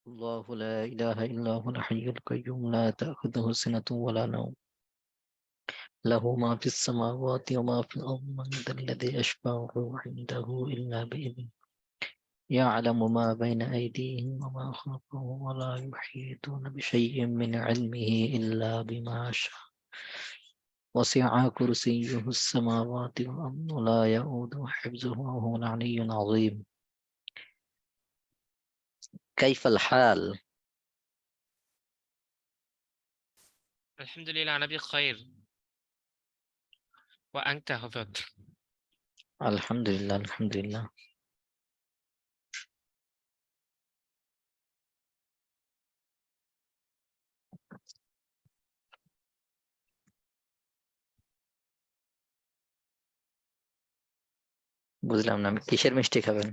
الله لا إله إلا هو الحي القيوم لا تأخذه سنة ولا نوم له ما في السماوات وما في الأرض من ذا الذي يشفع عنده إلا بإذنه يعلم ما بين أيديهم وما خلفهم ولا يحيطون بشيء من علمه إلا بما شاء وسع كرسيه السماوات والأرض ولا يؤود حفظه وهو العلي العظيم كيف الحال؟ الحمد لله، أنا بخير. وأنت حفظت؟ الحمد لله الحمد لله বুঝলাম না, কিসের মিষ্টি খাবেন?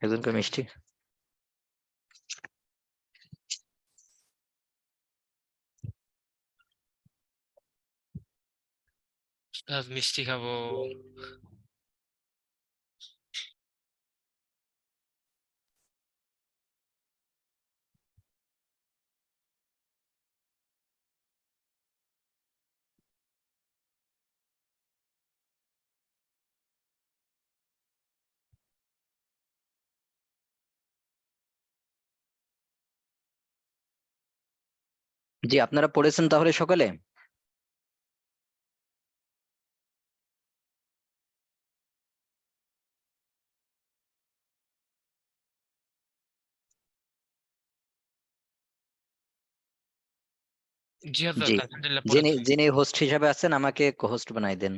একজনকে মিষ্টি আজ মিষ্টি খাবো। জি, আপনারা পড়েছেন তাহলে সকালে? জি হজরত, জি, আলহামদুলিল্লাহ যিনি পড়েছি। যিনি হোস্ট হিসাবে আছেন আমাকে হোস্ট বানাই দেন।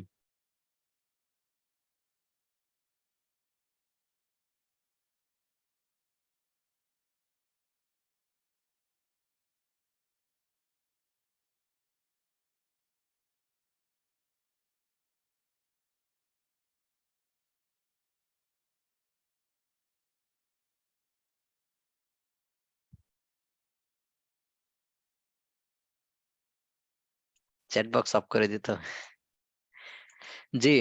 চ্যাট বক্স অফ করে দিত। জি,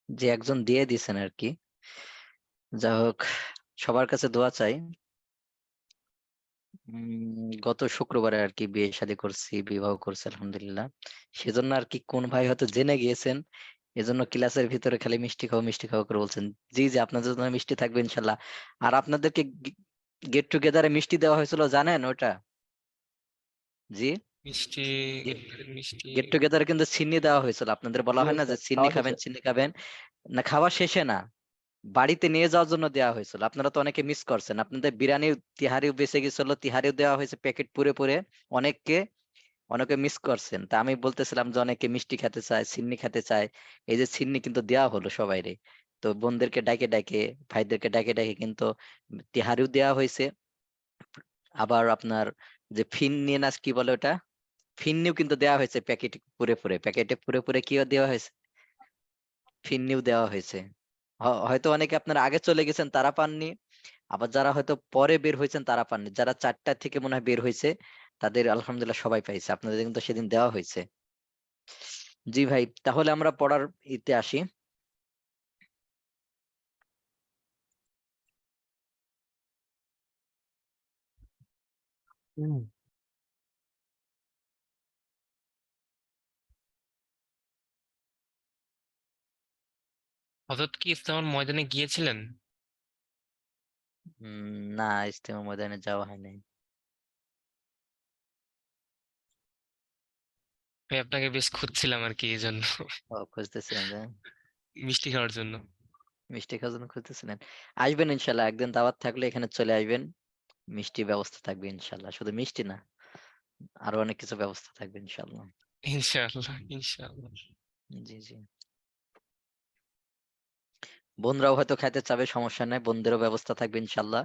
যে একজন দিয়ে দিছেন আর কি। যা হোক, সবার কাছে দোয়া চাই। গত শুক্রবারে আর কি বিয়ে শাদী করছি, বিবাহ করছি আলহামদুলিল্লাহ। সেজন্য আর কি কোন ভাই হয়তো জেনে গিয়েছেন, এজন্য ক্লাসের ভিতরে খালি মিষ্টি খাও করে বলছেন। জি জি, আপনাদের জন্য মিষ্টি থাকবে ইনশাল্লাহ। আর আপনাদেরকে গেট টুগেদারে মিষ্টি দেওয়া হয়েছিল জানেন ওটা? জি, মিষ্টি মিষ্টি গেট টুগেদারে কিন্তু চিনি দেওয়া হয়েছিল। আপনাদের বলা জি হয় না যে ওস্তাদ, চিনি খাওয়া খাবেন শেষে। চিনি খাবেন? না, খাওয়া শেষে না, বাড়িতে নিয়ে যাওয়ার জন্য দেওয়া হয়েছিল। আপনারা তো অনেকে মিস করছেন। আপনাদের বিরিয়ানি তিহারিও বেঁচে গেছিল, তিহারিও দেওয়া হয়েছে প্যাকেট পুরে পুরে অনেককে। অনেকে মিস করছেন। তা আমি বলতেছিলাম যে অনেকে মিষ্টি খেতে চায়, সিন্নি খেতে চায়। এই যে সিন্নি কিন্তু দেওয়া হলো সবাইরে। তো বোনদেরকে ডাকে ডাকে, ভাইদেরকে ডাকে ডাকে কিন্তু তিহারিও দেওয়া হয়েছে। আবার আপনার যে ফিন্নি না কি বলে ওটা, ফিন্নিও কিন্তু দেওয়া হয়েছে প্যাকেটে পুরে পুরে, প্যাকেটে পুরে পুরে কিও দেওয়া হয়েছে, ফিন্নিও দেওয়া হয়েছে। হয়তো অনেকে আপনারা আগে চলে গেছেন তারা পাননি, আবার যারা হয়তো পরে বের হয়েছেন তারা পাননি। যারা 4টা থেকে মনে হয় বের হয়েছে তাদের আলহামদুলিল্লাহ সবাই পাইছে। আপনাদের কিন্তু সেদিন দেওয়া হয়েছে। জি ভাই, তাহলে আমরা পড়ার ইতে আসি। হজরত কি ইস্তেমার ময়দানে গিয়েছিলেন? না, ইজতেমা ময়দানে যাওয়া হয়নি। ভাই, আপনাকে বেশ খুঁজছিলাম আর কি, এই জন্য। খুঁজতেছিলেন যে মিষ্টি খাওয়ার জন্য। মিষ্টি খাওয়ার জন্য খুঁজতেছিলেন। আসবেন ইনশাল্লাহ, একদিন দাওয়াত থাকলে এখানে চলে আসবেন। মিষ্টি ব্যবস্থা থাকবে ইনশাল্লাহ, শুধু মিষ্টি না, আরো অনেক কিছু ব্যবস্থা থাকবে ইনশাল্লাহ। ইনশাআল্লাহ ইনশাআল্লাহ। জি জি, বোনরাও হয়তো খাইতে চাবে, সমস্যা নাই, বোনদেরও ব্যবস্থা থাকবে ইনশাল্লাহ।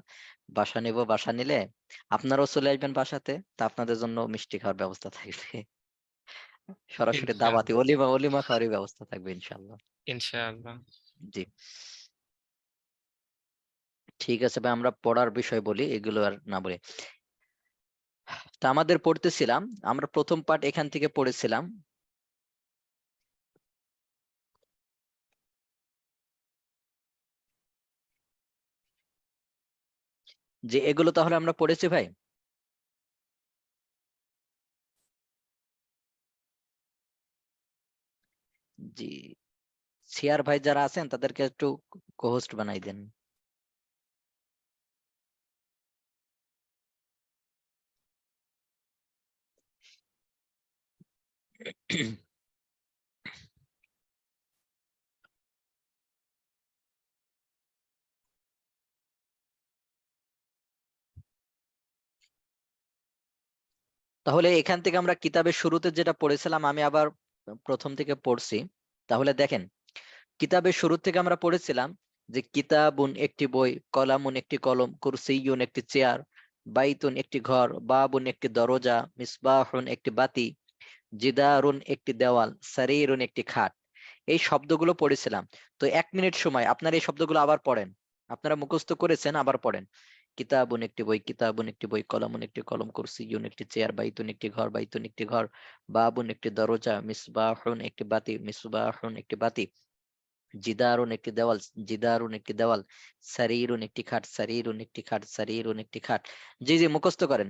বাসা নিব, বাসা নিলে আপনারাও চলে আসবেন বাসাতে, তা আপনাদের জন্য মিষ্টি খাওয়ার ব্যবস্থা থাকবে। সরাসরি দাওয়াতি ইনশাআল্লাহ অলিমা অলিমা খাওয়ারই ব্যবস্থা থাকবে ইনশাল্লাহ। ইনশাআল্লাহ। জি, ঠিক আছে ভাই, আমরা পড়ার বিষয় বলি, এগুলো আর না বলি। তা আমাদের পড়তেছিলাম, আমরা প্রথম পার্ট এখান থেকে পড়েছিলাম। যে এগুলো তাহলে আমরা পড়েছি ভাই। জি, সিয়ার ভাই যারা আছেন তাদেরকে একটু কোহোস্ট বানাই দেন। তাহলে এখান থেকে আমরা কিতাবের শুরুতে যেটা পড়েছিলাম, আমি আবার প্রথম থেকে পড়ছি। তাহলে দেখেন, কিতাবের শুরু থেকে আমরা পড়েছিলাম যে কিতাবুন একটি বই, কলামুন একটি কলম, কুরসিয়ুন একটি চেয়ার, বাইতুন একটি ঘর, বাবুন একটি দরজা, মিসবাহুন একটি বাতি, জিদারুন একটি দেওয়াল, সারিরুন একটি খাট। এই শব্দগুলো পড়েছিলাম। তো 1 মিনিট সময় আপনারা এই শব্দগুলো আবার পড়েন। আপনারা মুখস্থ করেছেন, আবার পড়েন। কিতাবুন একটি বই, কিতাবুন একটি বই, কলামুন একটি কলম, কুরসিয়ুন একটি চেয়ার, বাইতুন একটি ঘর, বাইতুন একটি ঘর, বাবুন একটি দরজা, মিসবাহুন একটি বাতি, মিসবাহুন একটি বাতি, জিদারুন একটি দেওয়াল, জিদারুন একটি দেওয়াল, সারিরুন একটি খাট, সারিরুন একটি খাট, সারিরুন একটি খাট। জি জি, মুখস্থ করেন।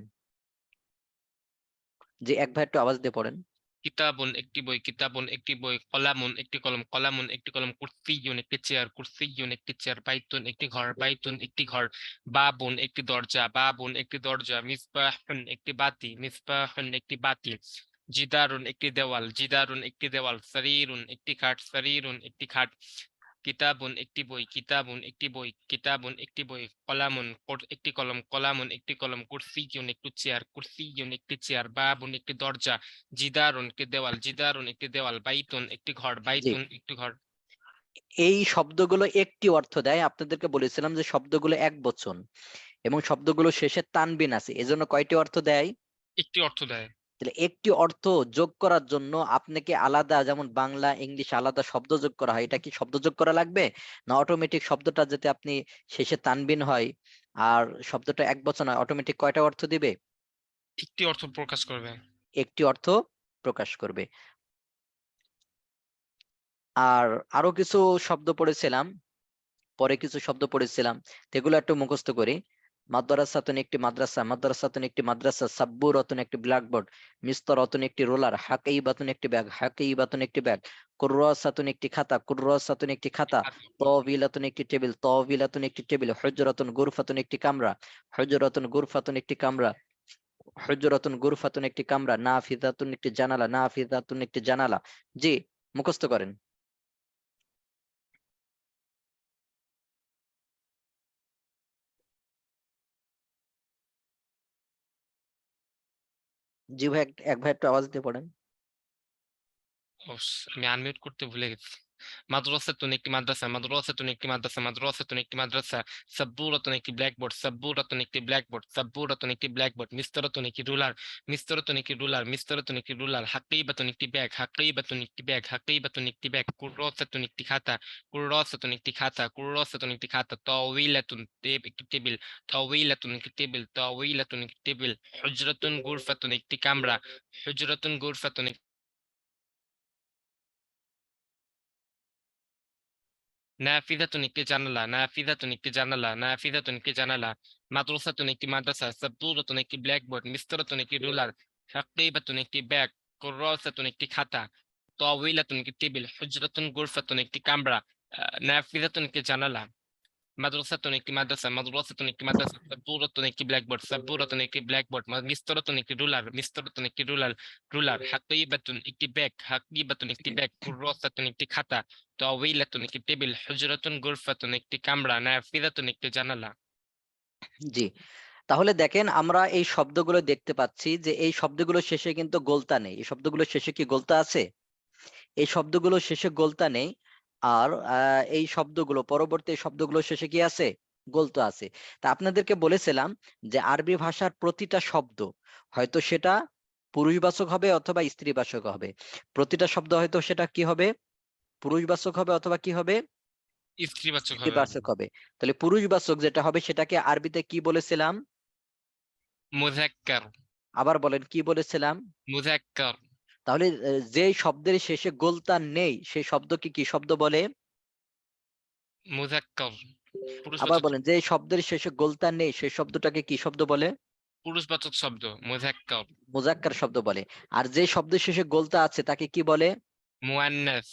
জি, এক ভাই একটু আওয়াজ দিয়ে পড়েন। কিতাবুন একটি বই, কিতাবুন একটি বই, কলামুন একটি কলম, কলামুন একটি কলম, কুরসিয়ুন একটি চেয়ার, কুরসিয়ুন একটি চেয়ার, বাইতুন একটি ঘর, বাইতুন একটি ঘর, বাবুন একটি দরজা, বাবুন একটি দরজা, মিসবাহুন একটি বাতি, মিসবাহুন একটি বাতি, জিদারুন একটি দেওয়াল, জিদারুন একটি দেওয়াল, সারিরুন একটি খাট, সারিরুন একটি খাট, কিতাবুন একটি বই, কিতাবুন একটি বই, কিতাবুন একটি বই, কলামুন একটি কলম, কলামুন একটি কলম, কুরসিয়ুন একটি চেয়ার, কুরসিয়ুন একটি চেয়ার, বাবুন একটি দরজা, জিদারুন একটি দেওয়াল, জিদারুন একটি দেওয়াল, বাইতুন একটি ঘর, জি, বাইতুন একটি ঘর। এই শব্দগুলো একটি অর্থ দেয়। আপনাদেরকে বলেছিলাম যে শব্দগুলো এক বচন এবং শব্দগুলো শেষে তানবিন আছে, এজন্য কয়টি অর্থ দেয়? একটি অর্থ দেয়। তাহলে একটি অর্থ যোগ করার জন্য আপনাকে আলাদা, যেমন বাংলা ইংলিশ আলাদা শব্দ যোগ করা হয়, এটা কি শব্দ যোগ করা লাগবে? না অটোমেটিক শব্দটা যাতে আপনি শেষে তানবিন হয় আর শব্দটা এক বচন হয়, অটোমেটিক কয়টা অর্থ দিবে? একটি অর্থ প্রকাশ করবে। একটি অর্থ প্রকাশ করবে। আর আরো কিছু শব্দ পড়েছিলাম, পরে কিছু শব্দ পড়েছিলাম, এগুলো একটু মুখস্থ করি। মাদ্রাসাতুন একটি মাদ্রাসা, মাদ্রাসাতুন একটি মাদ্রাসা, সাব্বুরাতুন একটি ব্ল্যাকবোর্ড, মিস্তরাতুন একটি রোলার, হাকাইবাতুন একটি ব্যাগ, হাকাইবাতুন একটি ব্যাগ, কুররাসাতুন একটি খাতা, কুররাসাতুন একটি খাতা, তাওবিলাতুন একটি টেবিল, তাওবিলাতুন একটি টেবিল, হুজরাতুন গুরফাতুন একটি কামরা, হুজরাতুন গুরফাতুন একটি কামরা, হুজরাতুন গুরফাতুন একটি কামরা, নাফিজাতুন একটি জানালা, নাফিজাতুন একটি জানালা। জি, মুখস্থ করেন। জি ভাই, এক ভাই একটু আওয়াজ দিয়ে পড়েন। আমি আনমিউট করতে ভুলে গেছি। মাদ্রাসাতুন একটি মাদ্রাসা, মাদ্রাসাতুন একটি মাদ্রাসা, মাদ্রাসাতুন একটি মাদ্রাসা, সাব্বুরাতুন একটি ব্ল্যাকবোর্ড, সাব্বুরাতুন একটি ব্ল্যাকবোর্ড, সাব্বুরাতুন একটি ব্ল্যাকবোর্ড, মিস্তরাতুন একটি রুলার, মিস্তরাতুন একটি রুলার, মিস্তরাতুন একটি রুলার, হাকিবাতুন একটি ব্যাগ, হাকিবাতুন একটি ব্যাগ, হাকিবাতুন একটি ব্যাগ, কুররাসাতুন একটি খাতা, কুররাসাতুন একটি খাতা, কুররাসাতুন একটি খাতা, তাওবিলাতুন একটি টেবিল, তাওবিলাতুন একটি টেবিল, তাওবিলাতুন একটি টেবিল, হুজরাতুন গুরফাতুন একটি কামরা, হুজরাতুন গুরফাতুন নাফিজাতুন একটি জানালা, নাফিজাতুন একটি জানালা, নাফিজাতুন একটি জানালা, মাদ্রাসাতুন একটি মাদ্রাসা, সাব্বুরাতুন একটি ব্ল্যাকবোর্ড, মিস্তরাতুন একটি রুলার, হাকিবাতুন একটি ব্যাগ, কুররাসাতুন একটি খাতা, তাওবিলাতুন একটি টেবিল, হুজরাতুন গুরফাতুন একটি কামরা, নাফিজাতুন একটি জানালা, মাদ্রাসাতুন একটি মাদ্রাসা, মাদ্রাসাতুন একটি মাদ্রাসা, সাব্বুরাতুন একটি ব্ল্যাকবোর্ড, সাব্বুরাতুন একটি ব্ল্যাকবোর্ড, মিস্তরাতুন একটি রুলার, মিস্তরাতুন একটি রুলার, রুলার, হাকিবাতুন একটি ব্যাগ, হাকিবাতুন একটি ব্যাগ, কুররাসাতুন একটি খাতা, তাওবিলাতুন একটি টেবিল, হুজরাতুন গুরফাতুন একটি কামরা, নাফিজাতুন একটি জানালা। জি, তাহলে দেখেন আমরা এই শব্দগুলো দেখতে পাচ্ছি যে এই শব্দগুলো শেষে কিন্তু গোলতা নেই। এই শব্দগুলো শেষে কি গোলতা আছে? এই শব্দগুলো শেষে গোলতা নেই। আর এই শব্দগুলো পরবর্তী এই শব্দগুলো শেষে কি আছে? গোলতা আছে। তা আপনাদেরকে বলেছিলাম যে আরবি ভাষার প্রতিটা শব্দ হয়তো সেটা পুরুষবাচক হবে অথবা স্ত্রীবাচক হবে। প্রতিটা শব্দ হয়তো সেটা কি হবে? পুরুষবাচক হবে অথবা কি হবে? স্ত্রীবাচক হবে। স্ত্রীবাচক হবে। তাহলে পুরুষবাচক যেটা হবে সেটাকে আরবিতে কি বলেছিলাম? মুযাক্কার। আবার বলেন কি বলেছিলাম? মুযাক্কার। তাহলে যে শব্দের শেষে গোলতা নেই সেই শব্দকে কি শব্দ বলে? মুযাক্কার। আবার পুরুষবাচক বলেন যে শব্দের শেষে গোলতা নেই সেই শব্দটাকে কি শব্দ বলে? পুরুষবাচক শব্দ মুযাক্কার। মুজাক্কার শব্দ বলে। আর যে শব্দের শেষে গোলতা আছে তাকে কি বলে? মুয়ান্নাস।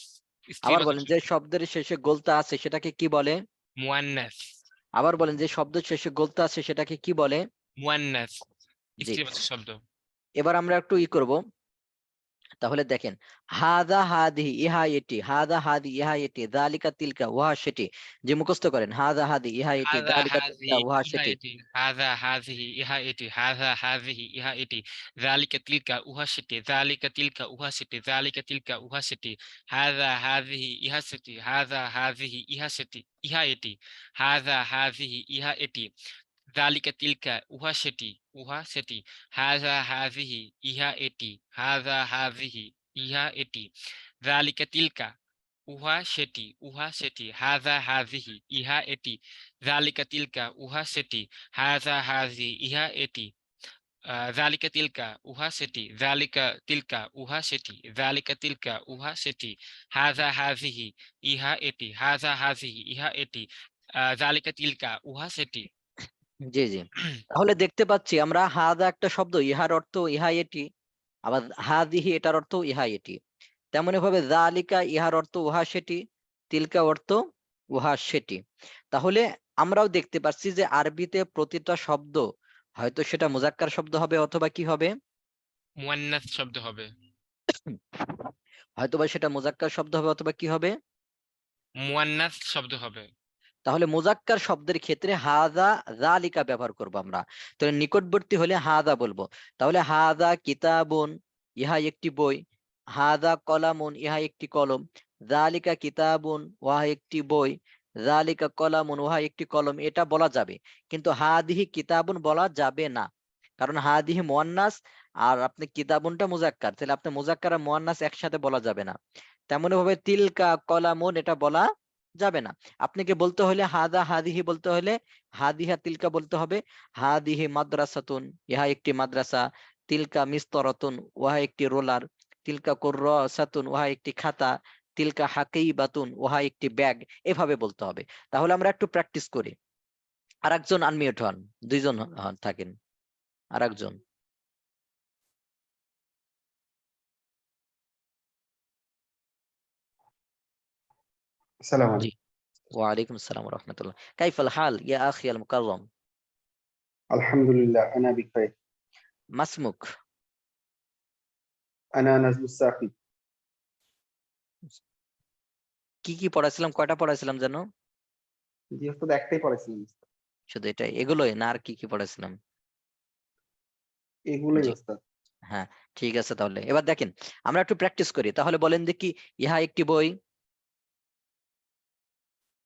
আবার স্ত্রীবাচক বলেন যে শব্দ শব্দের শেষে গোলতা আছে সেটাকে কি বলে? মুয়ান্নাস। আবার বলেন যে শব্দের শেষে গোলতা আছে সেটাকে কি বলে? মুয়ান্নাস জি। স্ত্রীবাচক শব্দ। এবার আমরা একটু করব। তাহলে দেখেন, হাদা হাদিহি ইহা এটি, হাদা হাদি ইহা এটি, যালিকা তিলকা উহা সেটি। যে মুখস্থ করেন হাদা হাদি ইহা এটি, হাযা যালিকা তিলকা হাযিহি উহা ইহা সেটি। এটি, হাযা হাযিহি ইহা এটি, হাযা হাযিহি ইহা এটি, যালিকা তিলকা উহা সেটি, যালিকা তিলকা উহা সেটি, যালিকা তিলকা উহা সেটি, হাযা হাযিহি ইহা সেটি, হাযা হাযিহি ইহা সেটি, ইহা এটি, হাযা হাযিহি ইহা এটি, যালিকা তিলকা উহা সেটি, উহা সেটি, হাযা হাযিহি ইহা এটি, হাযা হাযিহি ইহা এটি, যালিকা তিলকা উহা সেটি, উহা সেটি, হাযা হাযিহি ইহা এটি, যালিকা তিলকা উহা সেটি, হাযা হাযি ইহা এটি, যালিকা তিলকা উহা সেটি, যালিকা তিলকা উহা সেটি, যালিকা তিলকা উহা সেটি, হাযা হাযিহি ইহা এটি, হাযা হাযিহি ইহা এটি, যালিকা তিলকা উহা সেটি। জি জি। তাহলে দেখতে পাচ্ছি আমরা হাদা একটা শব্দ, ইহার অর্থ ইহা এটি, আবার হাদিহি এটার অর্থ ইহা এটি। তেমনি ভাবে যালিকা ইহার অর্থ উহা সেটি, তিলকা অর্থ উহা সেটি। তাহলে আমরাও দেখতে পাচ্ছি যে আরবিতে প্রতিটা শব্দ হয়তো সেটা মুজাক্কার শব্দ হবে অথবা কি হবে? মুয়ান্নাস শব্দ হবে। হয়তোবা সেটা মুজাক্কার শব্দ হবে অথবা কি হবে? মুয়ান্নাস শব্দ হবে। তাহলে মুজাক্কার শব্দের ক্ষেত্রে হাদা যালিকা ব্যবহার করব আমরা। তাহলে নিকটবর্তী হলে হাদা বলবো। তাহলে হাদা কিতাবুন, ইহা একটি বই, হাদা কলামুন, ইহা একটি কলম, যালিকা কিতাবুন, উহা একটি বই, যালিকা কলামুন, উহা একটি কলম, এটা বলা যাবে। কিন্তু হাদিহি কিতাবুন বলা যাবে না, কারণ হাদিহি মুয়ান্নাস আর আপনি কিতাবুনটা মুজাক্কার, তাহলে আপনি মুজাক্কার আর মুয়ান্নাস একসাথে বলা যাবে না। তেমনি ভাবে তিলকা কলামুন এটা বলা যাবে না। আপনাকে বলতে হলে হাদা হাদিহি বলতে হলে হাদিহা তিলকা বলতে হবে। হাদিহি মাদ্রাসাতুন, ইহা একটি মাদ্রাসা, তিলকা মিস্তরাতুন, উহা একটি রোলার, তিলকা কুররাসাতুন, উহা একটি খাতা, তিলকা হাকিবাতুন, উহা একটি ব্যাগ, এভাবে বলতে হবে। তাহলে আমরা একটু প্র্যাকটিস করি। আরেকজন আনমিউট হন, দুইজন থাকেন। আরেকজন। السلام জি। عليكم. ওয়ালাইকুম আসসালাম ওয়া রাহমাতুল্লাহ। কাইফাল হাল ইয়া আখি আল মুকাররম? الحمد لله أنا بخير. মাসমুক? أنا نجم الساقي. কি কি পড়াছিলাম, কয়টা পড়াছিলাম যেন? জি ওস্তাদ একটাই পড়াইছিলাম। শুধু এটাই, এগুলোই না আর কি কি পড়াছিলাম? এগুলোই জি। ওস্তাদ। হ্যাঁ, ঠিক আছে। তাহলে এবার দেখেন, আমরা একটু প্র্যাকটিস করি। তাহলে বলেন দেখি, ইহা একটি বই।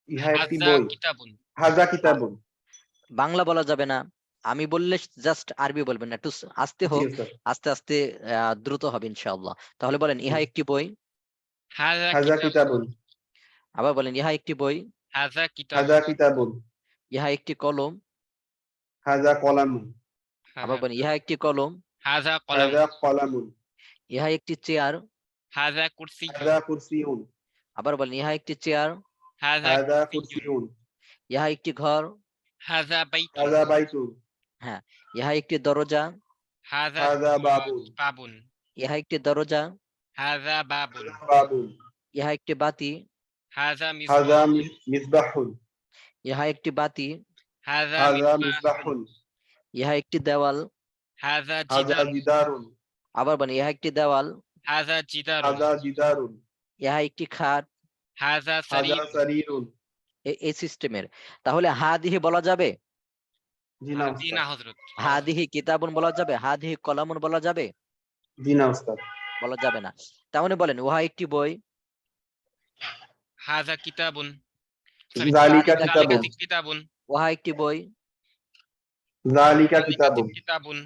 ইহা একটি হাযা বই। কিতাবুন। হাজা কিতাবুন। বাংলা বলা যাবে না। আমি বললে জাস্ট আরবি বলবেন না, একটু আস্তে জি হোক, ওস্তাদ। আস্তে আস্তে দ্রুত হবে ইনশাআল্লাহ। তাহলে বলেন ইহা একটি বই। হাযা হাজা কিতাবুন। কিতাবুন। আবার বলেন ইহা একটি বই। হাযা হাজা কিতাবুন। কিতাবুন। ইহা একটি কলম। হাজা কলামুন। আবার হ্যাঁ, বলেন ইহা একটি কলম। হাযা কলামুন। হাজা কলামুন। ইহা একটি চেয়ার। হাযা কুরসিয়্যুন। হাজা কুরসিউন। আবার বলেন ইহা একটি চেয়ার। হাযা হাজা কুরসিয়্যুন। কুরসিউন। ইহা একটি ঘর। হাযা বাইতুন। হাজা বাইতুন। হ্যাঁ। ইহা একটি দরজা। হাযা হাজা বাবুন। বাবুন। ইহা একটি দরজা। হাযা বাবুন। হাজা বাবুন। ইহা একটি বাতি। হাযা হাজা মিসবাহুন। মিসবাহুন। ইহা একটি বাতি। হাযা হাজা মিসবাহুন। মিসবাহুন। ইহা একটি দেওয়াল। হাযা হাজা জিদারুন। জিদারুন। আবার বলেন ইহা একটি দেওয়াল। হাযা জিদারুন। হাজা জিদারুন। ইহা একটি খাট। হাযা হাজা সারিরুন। সারিরুন। এই সিস্টেমের। তাহলে হাদিহি বলা যাবে? জি না জি ওস্তাদ। না হযরত। হাদিহি কিতাবুন বলা যাবে? হাদিহি কলামুন বলা যাবে? জি না ওস্তাদ। বলা যাবে না। তার মানে বলেন উহা একটি বই। হাযা কিতাবুন। সরি, জালিকা যালিকা যালিকা কিতাবুন। কিতাব। কিতাবুন। উহা একটি বই। জালিকা যালিকা কিতাবুন। কিতাবুন।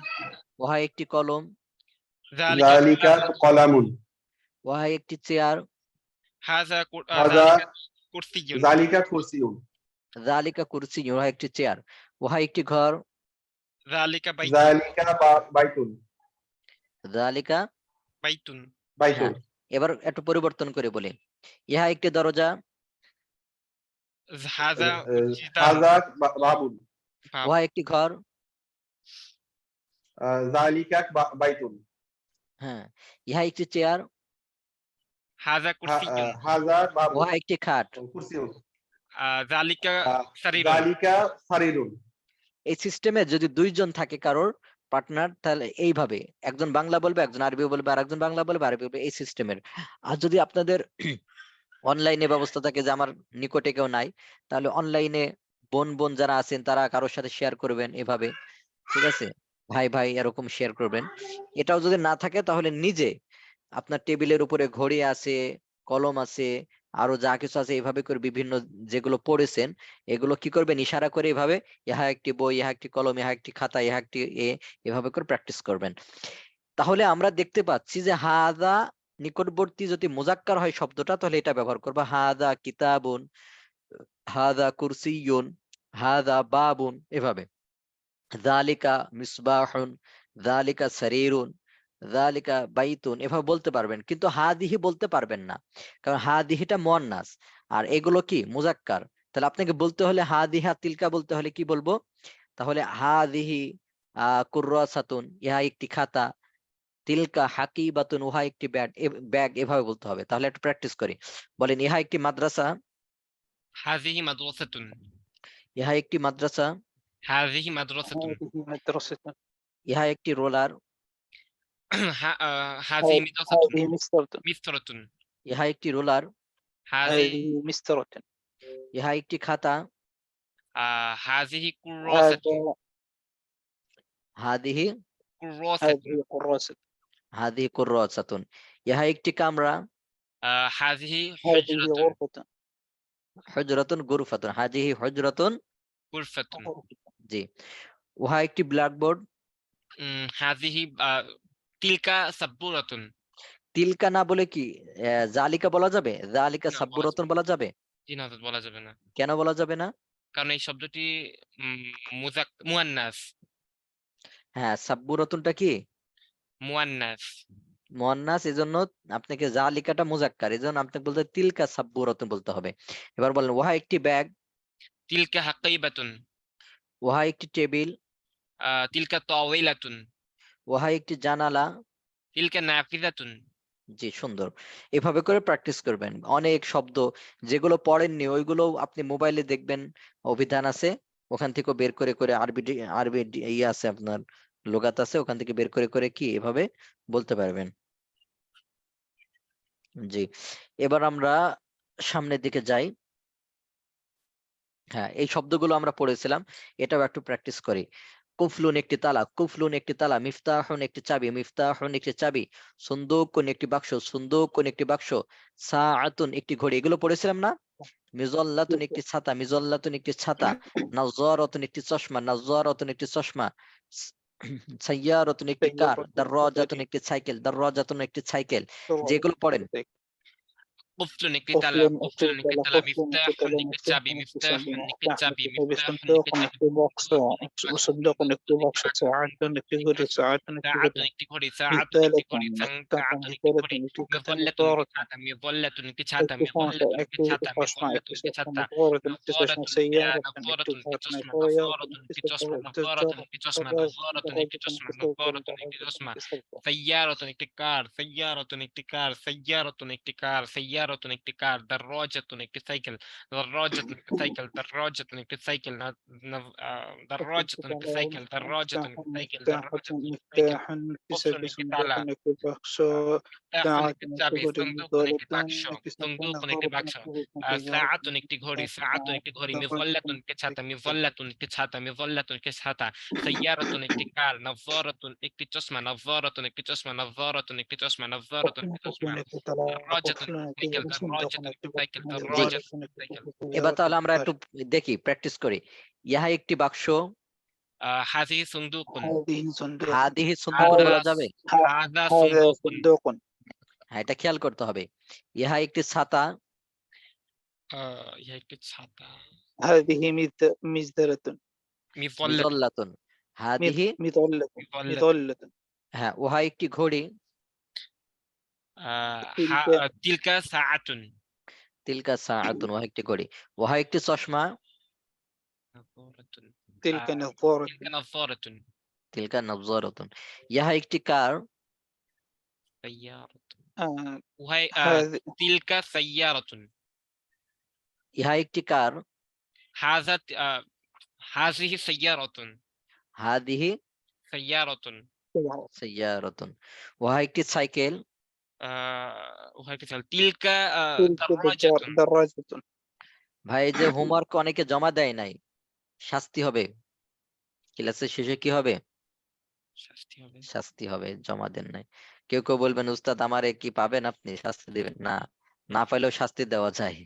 উহা একটি কলম। যালিকা জালিকা কলামুন। কলামুন। উহা একটি চেয়ার। হাজা যালিকা কুরসিয়ুন জালিকা কুরসিউন যালিকা কুরসি, উহা একটি চেয়ার। উহা একটি ঘর। যালিকা বাইতুন জালিকা বাইতুন যালিকা, বাইতুন বাইতুন হ্যাঁ, এবার একটু পরিবর্তন করে বলি। ইহা একটি দরজা। হাযা জিদারুন হাযা বাবুন বাব উহা একটি ঘর। জালিকা বাইতুন হ্যাঁ, ইহা একটি চেয়ার। হাযা কুরসিয়ুন হাযা বাবুন উহা একটি খাট। কুরসিউন যালিকা সারিরুন জালিকা সারিরুন। এই সিস্টেমে যদি দুইজন থাকে কারোর পার্টনার, তাহলে এইভাবে একজন বাংলা বলবে, একজন আরবি বলবে, আর একজন বাংলা বলবে, আরবি বলবে, এই সিস্টেমের। আর যদি আপনাদের অনলাইনে ব্যবস্থা থাকে যে আমার নিকটে কেউ নাই, তাহলে অনলাইনে বোন বোন যারা আছেন তারা কারোর সাথে শেয়ার করবেন এভাবে, ঠিক আছে? ভাই ভাই এরকম শেয়ার করবেন। এটাও যদি না থাকে তাহলে নিজে আপনার টেবিলের উপরে ঘড়ি আছে, কলম আছে, আরো যা কিছু আছে, এভাবে করে বিভিন্ন যেগুলো পড়েছেন এগুলো কি করবেন, ইশারা করে এভাবে, ইহা একটি বই, ইহা একটি কলম, ইহা একটি খাতা, ইহা একটি এভাবে করে প্র্যাকটিস করবেন। তাহলে আমরা দেখতে পাচ্ছি যে হাদা নিকটবর্তী যদি মুজাক্কার হয় শব্দটা, তাহলে এটা ব্যবহার করবো। হাদা কিতাবুন, হাদা কুরসিয়ুন, হাদা বাবুন, এভাবে। যালিকা মিসবাহুন, যালিকা সারিরুন, যালিকা বাইতুন, এভাবে বলতে পারবেন, কিন্তু হাদিহি বলতে পারবেন না, কারণ হাদিহিটা মুয়ান্নাস আর এগুলো কি মুজাক্কার। তাহলে আপনাকে বলতে হলে হাদিহা তিলকা বলতে হলে কি বলবো? তাহলে হাদিহি কুররাসাতুন, ইহা একটি খাতা, তিলকা হাকিবাতুন, উহা একটি ব্যাগ, এভাবে বলতে হবে। তাহলে একটু প্র্যাকটিস করি। বলেন, ইহা একটি মাদ্রাসা। হাযিহি মাদ্রাসাতুন ইহা একটি মাদ্রাসা। হাযিহি মাদ্রাসাতুন هذه مدرسة. ইহা একটি রোলার। হাযিহি মিদরাসাতুন هذه مسطرة. মিসরাতুন ইহা একটি রোলার। হাযিহি هذه مسطرة. ইহা একটি খাতা। হাযিহি কুররাসাতুন هذا হাদিহি কুররাসাতুন هذه كراسة. হাদিহি কুররাসাতুন। ইহা একটি কামরা। হাযিহি هذه হুজরাতুন غرفة. হুজরাতুন গুরফাতুন, হাদিহি হুজরাতুন। গুরফাতুন জি। উহা একটি ব্ল্যাকবোর্ড। হাযিহি তিলকা সাব্বুরাতুন তিলকা না বলে কি জালিকা বলা যাবে? জালিকা না, বলা সাব্বুরাতুন যাবে না। বলা যাবে? জি না, বলা যাবে না, কেন বলা যাবে না? কারণ এই শব্দটি মুয়ান্নাস হ্যাঁ, সাব্বুরাতুনটা কি মুয়ান্নাস মুয়ান্নাস, এজন্য আপনাকে জালিকাটা মুজাক্কার, এজন্য আপনাকে বলতে হবে তিলকা সাব্বুরাতুন বলতে হবে। এবার বলেন, উহা একটি ব্যাগ। তিলকা হাকাইবাতুন উহা একটি টেবিল। তিলকা তাওয়িলাতুন উহা একটি জানালা। তিলকা নাফিযাতুন জি, সুন্দর। এভাবে করে প্র্যাকটিস করবেন। অনেক শব্দ যেগুলো পড়েননি ওইগুলো আপনি মোবাইলে দেখবেন, অভিধান আছে, ওখান থেকে বের করে করে আরবি ইয়ে আছে আপনার, লুগাত আছে, ওখান থেকে বের করে করে কি এভাবে বলতে পারবেন। জি, এবার আমরা সামনের দিকে যাই। হ্যাঁ, এই শব্দগুলো আমরা পড়েছিলাম, এটাও একটু প্র্যাকটিস করি। কুফলুন একটি তালা, কুফলুন একটি তালা, মিফতাহুন একটি চাবি, মিফতাহুন একটি চাবি, সুন্দুকুন একটি বাক্স, সুন্দুকুন একটি বাক্স, সাআতুন একটি ঘড়ি, এগুলো পড়েছিলাম না? মিজল্লাতুন একটি ছাতা, মিজল্লাতুন একটি ছাতা, নাযযারাতুন একটি চশমা, নাযযারাতুন একটি চশমা, সাইয়ারাতুন একটি কার, দাররাজাতুন একটি সাইকেল, দাররাজাতুন একটি সাইকেল। যেগুলো পড়েন। কুফলুন একটি قفل তালা, কুফলুন একটি তালা, قفل মিফতাহুন كذا একটি চাবি, مفتاح মিফতাহুন একটি مفتاح চাবি, كتاب মিফতাহুন صندوق একটি চাবি, بوكس وصندوق بوكس ساعة غري ساعة ساعة غري একটি ঘড়ি, ساعة একটি مثالة ঘড়ি, مفتاح ساعة একটি مثالة ঘড়ি, كتاب مظلة একটি ছাতা, مظلة একটি ছাতা, اكتفاء مظلة একটি ছাতা, مظلة مظلة اكتشاف একটি ছাতা, سيارة نظارة একটি اكتفاء চশমা, طيارة نظارة একটি চশমা, نظارة একটি চশমা, نظارة একটি চশমা, نظارة একটি চশমা, سيارة একটি কার, سيارة একটি কার, سيارة একটি কার, سيارة একটি কার, دراجة একটি সাইকেল, دراجة একটি সাইকেল, دراجة একটি সাইকেল, دراجة একটি সাইকেল, دراجة একটি সাইকেল, دراجة مفتاح قفل كتاب একটি তালা, صندوق بوكس মিফতাহুন ساعة একটি চাবি, غري সুন্দুকুন একটি مثالة বাক্স, সুন্দুকুন একটি বাক্স, সাআতুন একটি ঘড়ি, সাআতুন একটি ঘড়ি, মিযল্লাতুন একটি ছাতা, মিযল্লাতুন একটি ছাতা, মিযল্লাতুন একটি ছাতা, সাইয়ারাতুন একটি কার, নাযযারাতুন একটি চশমা, নাযযারাতুন একটি চশমা, নাযযারাতুন একটি চশমা, নাযযারাতুন একটি চশমা, দারাজাতুন একটি সাইকেল, দারাজাতুন একটি সাইকেল, জি, দারাজাতুন একটি সাইকেল। এবার তাহলে আমরা একটু দেখি, প্র্যাকটিস করি। ইহা একটি বাক্স। হাযিহি সুন্দুকুন, هذه صندوق হাদিহি সুন্দুকুন বলা যাবে? হাযা هذا সুন্দুকুন, صندوق হ্যাঁ, এটা খেয়াল করতে হবে। ইহা একটি ছাতা। ইহা একটি ছাতা। هذه مزدلة. মিজল্লাতুন। মিজল্লাতুন। হাদিহি, مظلة. মিজল্লাতুন। مظلة. হ্যাঁ উহা একটি ঘড়ি। تلك তিলকা সাআতুন। তিলকা সাআতুন, উহা একটি ঘড়ি। উহা একটি চশমা। নাযরাতুন। تلك نظارة. তিলকা নাযরাতুন। তিলকা নবজারাতুন। ইহা একটি কার। সাইয়ারাতুন। آه، উহাই هذه তিলকা সাইয়ারাতুন। ইহা একটি কার। হাযাত হাযিহি সাইয়ারাতুন। হাদিহি সাইয়ারাতুন। সাইয়ারাতুন। উহা একটি সাইকেল। উহা একটি ছাতা। তিলকা تلك দারাজাতুন। دراجة. ভাই এই যে হোমওয়ার্ক অনেকে জমা দেয় নাই, শাস্তি হবে। ক্লাসের শেষে কি হবে? শাস্তি হবে। শাস্তি হবে, জমা দেন নাই। কেউ কেউ বলবেন উস্তাদ আমারে কি পাবেন, আপনি শাস্তি দিবেন না। না পাইলেও শাস্তি দেওয়া যায়,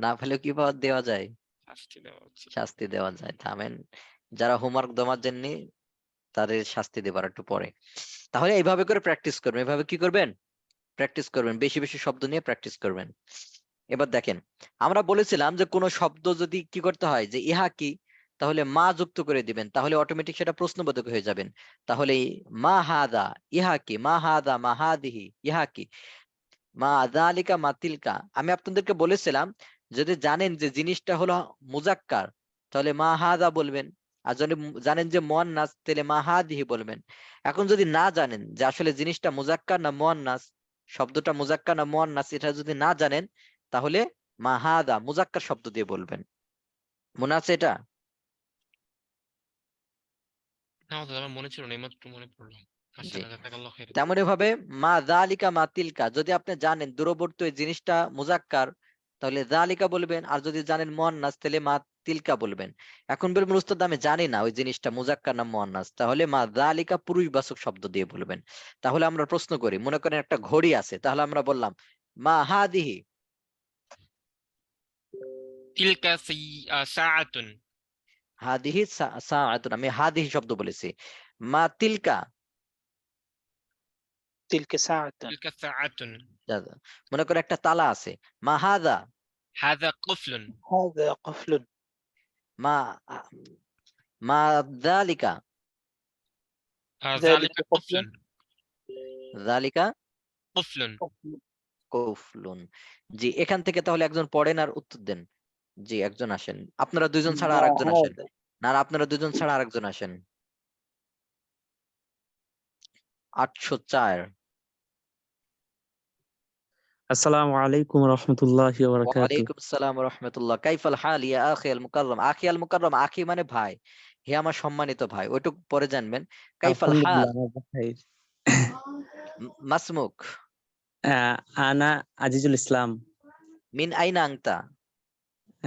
না পাইলেও কি দেওয়া যায়, শাস্তি দেওয়া উচিত। শাস্তি দেওয়া যায়। থামেন, যারা হোমওয়ার্ক জমা দেননি তাদের শাস্তি দেবার একটু পরে। তাহলে এইভাবে করে প্র্যাকটিস করবেন। এভাবে কি করবেন? প্র্যাকটিস করবেন, বেশি বেশি শব্দ নিয়ে প্র্যাকটিস করবেন। এবার দেখেন, আমরা বলেছিলাম যে কোনো শব্দ যদি কি করতে হয়, যে ইহা কি, তাহলে মা যুক্ত করে দিবেন, তাহলে অটোমেটিক সেটা প্রশ্নবোধক হয়ে যাবেন। তাহলে মা হাদা, ইহা কি, মা হাদা, মা হাদিহি, ইহা কি, মা যালিকা, মা তিলকা। আমি আপনাদেরকে বলেছিলাম যদি জানেন যে জিনিসটা হলো মুজাক্কার তাহলে মা হাদা বলবেন, আর যদি জানেন যে মুয়ান্নাস তাহলে মা হাদিহি বলবেন। এখন যদি না জানেন যে আসলে জিনিসটা মুজাক্কার না মুয়ান্নাস, শব্দটা মুজাক্কার না মুয়ান্নাস, এটা যদি না জানেন তাহলে মা হাদা মুজাক্কার শব্দ দিয়ে বলবেন। মনে আছে এটা? না ওস্তাদ, আমার মনে ছিল না, এইমাত্র মনে পড়লো। জি। মাশাআল্লাহ, জাযাকাল্লাহু খাইরান। তেমন ভাবে মা যালিকা, মা তিলকা, যদি আপনি জানেন দূরবর্তী ওই জিনিসটা মুজাক্কার তাহলে যালিকা বলবেন, আর যদি জানেন মুয়ান্নাস তাহলে মা তিলকা বলবেন। এখন বলবেন উস্তাদ আমি জানি না ওই জিনিসটা মুজাক্কার না মুয়ান্নাস, তাহলে মা যালিকা পুরুষবাচক শব্দ দিয়ে বলবেন। তাহলে আমরা প্রশ্ন করি, মনে করেন একটা ঘড়ি আছে, তাহলে আমরা বললাম মা হাদিহি, তিলকা সাআতুন। হাদিহি সাআতুন, আমি হাদিহি শব্দ বলেছি। মা তিলকা, تلك ساعة. তিলকা সাআতুন। মনে করেন একটা তালা আছে, মা হাদা, হাযা কুফলুন। هذا قفل. মা মা যালিকা, ذلك যালিকা قفل. কুফলুন। যালিকা কুফলুন। কৌফলুন। জি, এখান থেকে তাহলে একজন পড়েন আর উত্তর দেন। জি, একজন আসেন। আপনারা দুইজন ছাড়া ما আরেকজন আসেন। هذا. না না, আপনারা দুইজন ছাড়া আরেকজন আসেন। 804। আসসালামু আলাইকুম রহমতুল্লাহি ওয়া বারাকাতুহু। ওয়ালাইকুম আসসালাম ওয়া রাহমাতুল্লাহ। কাইফাল হাল ইয়া আখি আল মুকাররম। আখি আল মুকাররম, আখি মানে ভাই, হে আমার সম্মানিত ভাই, ওইটুক পরে জানবেন। কাইফাল হাল, আলহামদুলিল্লাহ, আমার ভাইর। মাসমুক, আনা আজিজুল ইসলাম। মিন আইনা আনতা,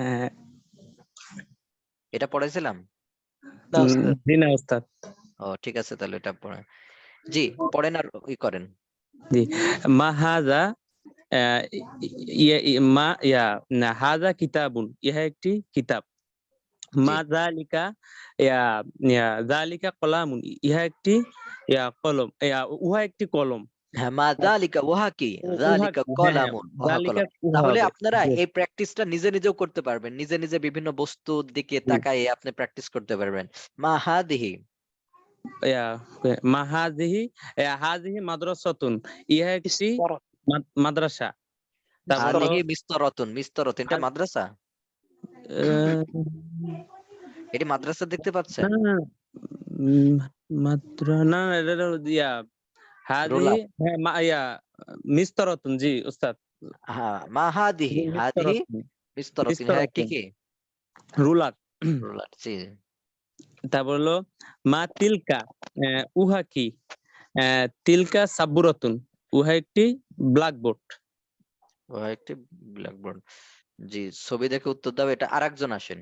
আহ, এটা পড়াইছিলাম। لا أستاذ. জি না ওস্তাদ। ও ঠিক আছে, তাহলে এটা পড়েন। জি, পড়েন আর ই করেন। জি, মা হাযা, মা না হাযা কিতাবুন, ইহা একটি কিতাব। জি, মা যালিকা, যালিকা কলামুন, ইহা একটি কলম, উহা একটি কলম। হ্যাঁ, মা যালিকা, উহা কি, উহা যালিকা কি? হ্যাঁ, কলামুন, উহা যালিকা কলম। উহা তাহলে হবে। আপনারা জি, এই প্র্যাকটিসটা নিজে নিজেও করতে পারবেন, নিজে নিজে বিভিন্ন বস্তুর দিকে জি। তাকায় আপনি প্র্যাকটিস করতে পারবেন। মা হাদিহি, ইয়া, মা হাযিহি, হাযিহি মাদ্রাসাতুন, ইহা একটি استرى. মাদ্রাসা। তারপর হলো হাদিহি মিস্তরাতুন, মিস্তরাতুন এটা মাদ্রাসা, আহ, এটি মাদ্রাসা দেখতে পাচ্ছেন। না না না, না না, এটা হলো হাযিহি, রোলার, হ্যাঁ, মিস্তরাতুন, জি উস্তাদ। হ্যাঁ মা হাদিহি, জি, হাদিহি মিস্তরাতুন, মিস্তরাতুন, হ্যাঁ একটি মিস্তরাতুন, কি, রুলার। রোলার। জি, তারপর হলো মা তিলকা, উহা কি, তিলকা সাব্বুরাতুন, উহা একটি ব্ল্যাকবোর্ড। উহা একটি ব্ল্যাকবোর্ড। জি, ছবি দেখে উত্তর দাও। এটা আরেকজন আসেন।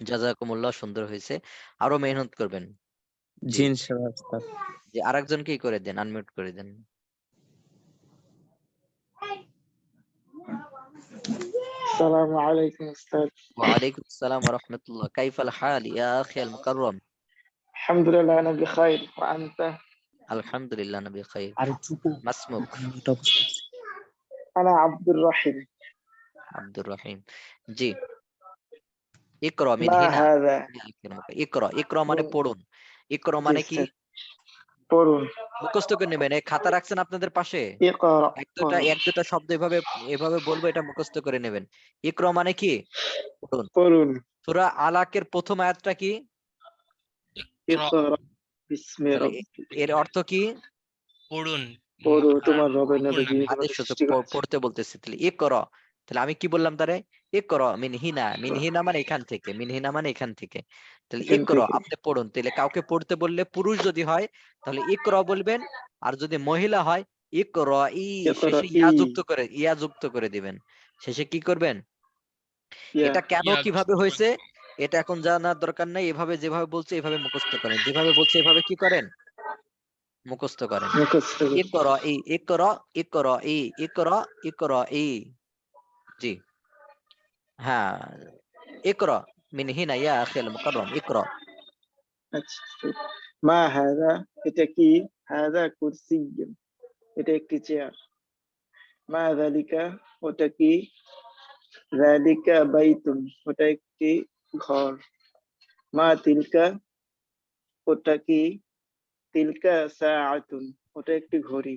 জাযাকুমুল্লাহ, সুন্দর হয়েছে, আরো মেহনত করবেন। জি জি, ইনশাআল্লাহ উস্তাদ। জি, আরেকজনকে করে দেন, আনমিউট করে দেন। السلام عليكم أستاذ. وعليكم السلام ورحمة الله. كيف الحال يا أخي المكرم؟ الحمد لله أنا بخير وأنت؟ الحمد لله أنا بخير. আর চুপু ما اسمك؟ এটা বুঝতে পারছি। أنا عبد الرحيم. আব্দুর রহিম। জি, ইকরা মিন ما হিনা। هذا ইকরা, ইকরা মানে পড়ুন। ইকরা মানে কি? পড়ুন। মুখস্থ করে নেবেন। এই খাতা রাখছেন আপনাদের পাশে? اقرأ এক দুটা শব্দ এভাবে এভাবে বলবো, এটা মুখস্থ করে নেবেন। ইকরা মানে কি? পড়ুন। পড়ুন। সূরা আলাকের প্রথম আয়াতটা কি? اقرأ بسم তাহলে ربك। এর অর্থ কি? পড়ুন। পড়ো তোমার রবের নামে, পড়ুন যিনি আমি। তোমাকে আদেশ সূচক সৃষ্টি করেছেন। পড়তে বলতেছি। তাহলে ইকরা, তাহলে আমি কি বললাম তারে? ইকরা মিন হিনা। মিন হিনা মানে এখান থেকে, মিন হিনা মানে এখান থেকে। তাহলে এখান ইকরা থেকে। আপনি পড়ুন। তাহলে কাউকে পড়তে বললে পুরুষ যদি হয় তাহলে ইকরা বলবেন, আর যদি মহিলা হয় ইকরাই, শেষে ইয়া যুক্ত করে দিবেন। শেষে কি করবেন? ইয়া। এটা কেন ইয়া কিভাবে হয়েছে এটা এখন জানার দরকার নাই। এভাবে যেভাবে বলছে এভাবে মুখস্থ করেন, যেভাবে বলছে এভাবে কি করেন? মুখস্থ করেন। মুখস্থ করতে। ইকরাই, ইকরা, ইকরাই, ইকরা, ইকরাই। জি, হ্যাঁ, ইকরা মিন হিনা ইয়া আখিল মুকাররম, ইকরা। আচ্ছা, মা হাযা, এটা কি? হাযা কুরসিয়্যুন, এটা একটি চেয়ার। মা যালিকা, ওটা কি? যালিকা বাইতুন, ওটা একটি ঘর। মা তিলকা, ওটা কি? তিলকা সাআতুন, ওটা একটি ঘড়ি।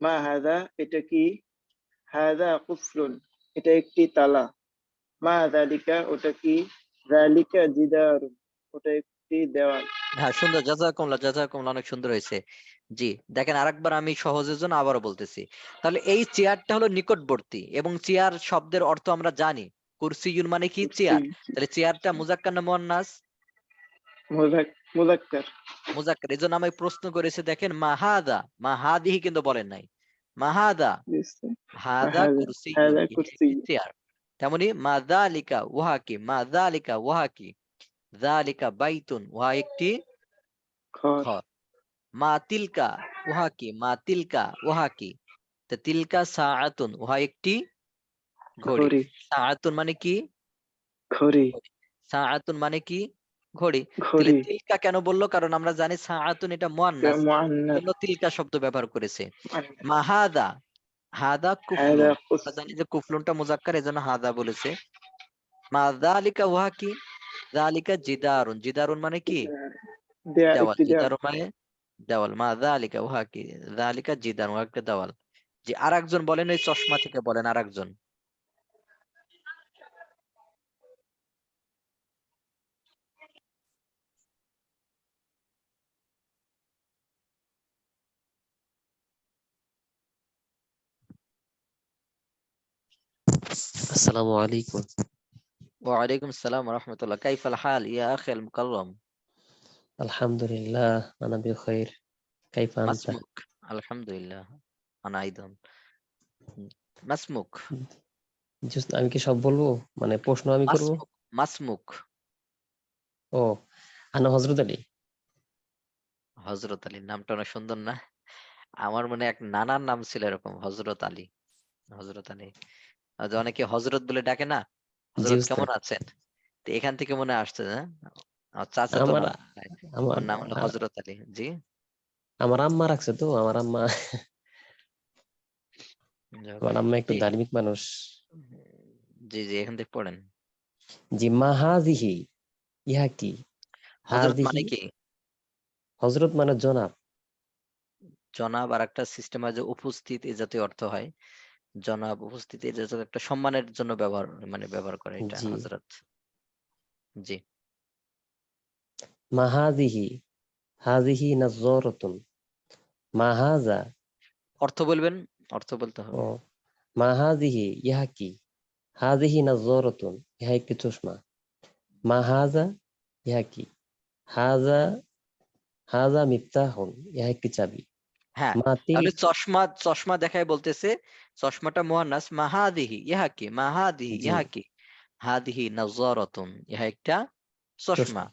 মা হাযা, এটা কি? হাযা কুফলুন, এটা একটি তালা। মা যালিকা, ওটা কি? যালিকা জিদারুন, ওটা একটি দেওয়াল। হ্যাঁ, সুন্দর, জাযাকুমুল্লাহ, জাযাকুমুল্লাহ, অনেক সুন্দর হয়েছে। জি, দেখেন আরেকবার আমি সহজের জন্য আবারও বলতেছি। তাহলে এই চেয়ারটা হলো নিকটবর্তী, এবং চেয়ার শব্দের অর্থ আমরা জানি। কুরসিয়ুন মানে কি? চেয়ার। তাহলে চেয়ারটা মুজাক্কার না মুয়ান্নাস? মুযাক্কার। মুজাক্কার। এজন্য আমি প্রশ্ন করেছি, দেখেন মাহাদা, মাহাদিহি কিন্তু বলেন নাই। মাহাদা, হাদা কুরসিয়ুন, হাযা ইহা একটি কুরসিয়্যুন, চেয়ার। তেমনি মাযালিকা উহা কি? মাযালিকা উহা কি? যালিকা বাইতুন, উহা একটি ঘর। ঘর। মা তিলকা উহা কি? মা তিলকা উহা কি? তো তিলকা সাআতুন, উহা একটি ঘড়ি। ঘড়ি। সাআতুন মানে কি? ঘড়ি। ঘড়ি। সাআতুন মানে কি? ঘড়ি। তাহলে ঘড়ি। তিলকা কেন বললো? কারণ আমরা জানি সাআতুন এটা মুয়ান্নাস, মুআন্নাস। এজন্য তিলকা শব্দ ব্যবহার করেছে। মুআন্নাস। মাহাদা, হাদা হাযা কুফলুন, আমরা জানি যে কুফলুনটা মুজাক্কার, এজন্য হাদা বলেছে। মা যালিকা উহা কি? যালিকা জিদারুন, জিদারুন মানে কি? দেওয়াল। একটি দেওয়াল। জিদারুন মানে দেওয়াল। মা যালিকা উহা কি? যালিকা জিদারুন, উহা একটা দেওয়াল। জি, আরেকজন বলেন, ওই চশমা থেকে বলেন আরেকজন। আসসালামু আলাইকুম। ওয়ালাইকুম আসসালাম ওয়া রাহমাতুল্লাহ। কাইফাল হাল ইয়া আখিল মুকাররম? আলহামদুলিল্লাহ, আনা বিখাইর। কাইফা আনতা? মাসমুক। আলহামদুলিল্লাহ, আনা আইদান। মাসমুক। আমি কি সব বলবো? মানে প্রশ্ন আমি করব? মাসমুক, মাসমুক। ও, আনা হযরত আলী। হযরত আলী নামটা অনেক সুন্দর না? আমার মনে এক নানার নাম ছিল এরকম, হযরত আলী। হযরত আলী, আর যে অনেকে হযরত বলে ডাকে না, জি হযরত কেমন উস্তাদ। আছেন? তো এখান থেকে মনে আসছে না? আমার চাচাতো আমার মনে হয়। আমার ওর নাম হলো হযরত আলী। জি, আমার আম্মা রাখছে তো, আমার আম্মা। যাক। আমার আম্মা একটু জি, ধার্মিক মানুষ। জি, জি, এখান থেকে পড়েন। জি, মা হাযিহি, ইহা কি? হযরত মানে হাযিহি, কি? হযরত মানে জনাব। জনাব, আর একটা সিস্টেম হয় যে উপস্থিত, এই জাতীয় অর্থ হয়। জনাব, উপস্থিতি, এটা হচ্ছে একটা সম্মানের জন্য ব্যবহার, মানে ব্যবহার করে এটা জি, হযরত। জি, মা হাযিহি, হাযিহি নাযরাতুন। মা হাযা, অর্থ বলবেন, অর্থ বলতে ও, হবে। মা হাযিহি, ইহা কি? হাযিহি নাযরাতুন, ইহা একটি চশমা। মা হাযা, ইহা কি? হাযা, হাযা মিফতাহুন, ইহা একটি চাবি। হ্যাঁ, মা তাহলে তিলকা, চশমা, চশমা দেখায় বলতেছে চশমাটা মুয়ান্নাস। মাহাদিহি ইহা কি? মাহাদিহি জি, ইহা কি? হাদিহি নাযারাতুন, ইহা একটা চশমা। চশমা।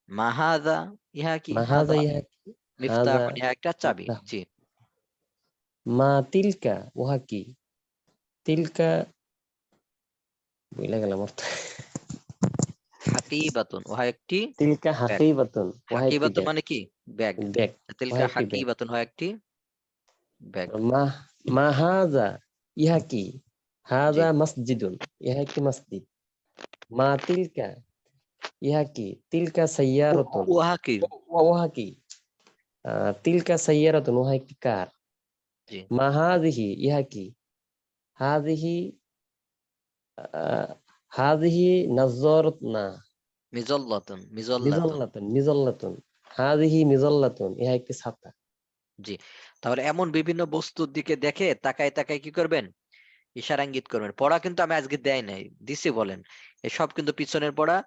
মাহাদা, ইহা কি? মা হাযা, হাদা ইহা কি? হাযা মিফতাহুন, ইহা একটা চাবি। মিফতাহ। জি, মা তিলকা, উহা কি? তিলকা, ভুইলা গেলাম অর্থ। হাকিবাতুন, উহা একটি তিলকা ব্যাগ। হাকিবাতুন, উহা একটি হাকিবাতুন ব্যাগ। মানে কি? ব্যাগ। ব্যাগ, উহা তিলকা একটি ব্যাগ। হাকিবাতুন, হয় একটি ব্যাগ। মা, মা হাযা, ইহা কি? হাজা মসজিদুন, ইহা একটি মসজিদ। মা তিলকা, ইহা কি? তিলকা সাইয়ারাতুন, উহা কি? উহা কি? তিলকা সাইয়ারাতুন, উহা একটি কার। জি। মা হাযিহি, ইহা কি? হাযিহি হাযিহি নাযযারাতুন, না, মিজল্লাতুন, মিজল্লাতুন। মিজাল্লাতুন, মিজাল্লাতুন। হাযিহি মিজাল্লাতুন, ইহা একটি ছাতা। জি। তাহলে এমন বিভিন্ন বস্তুর দিকে দেখে তাকায় তাকায় কি করবেন? ইশারা ইঙ্গিত করবেন। পড়া কিন্তু আমি আজকে দেয় নাই, দিছি বলেন। এসব কিন্তু পিছনের পড়া,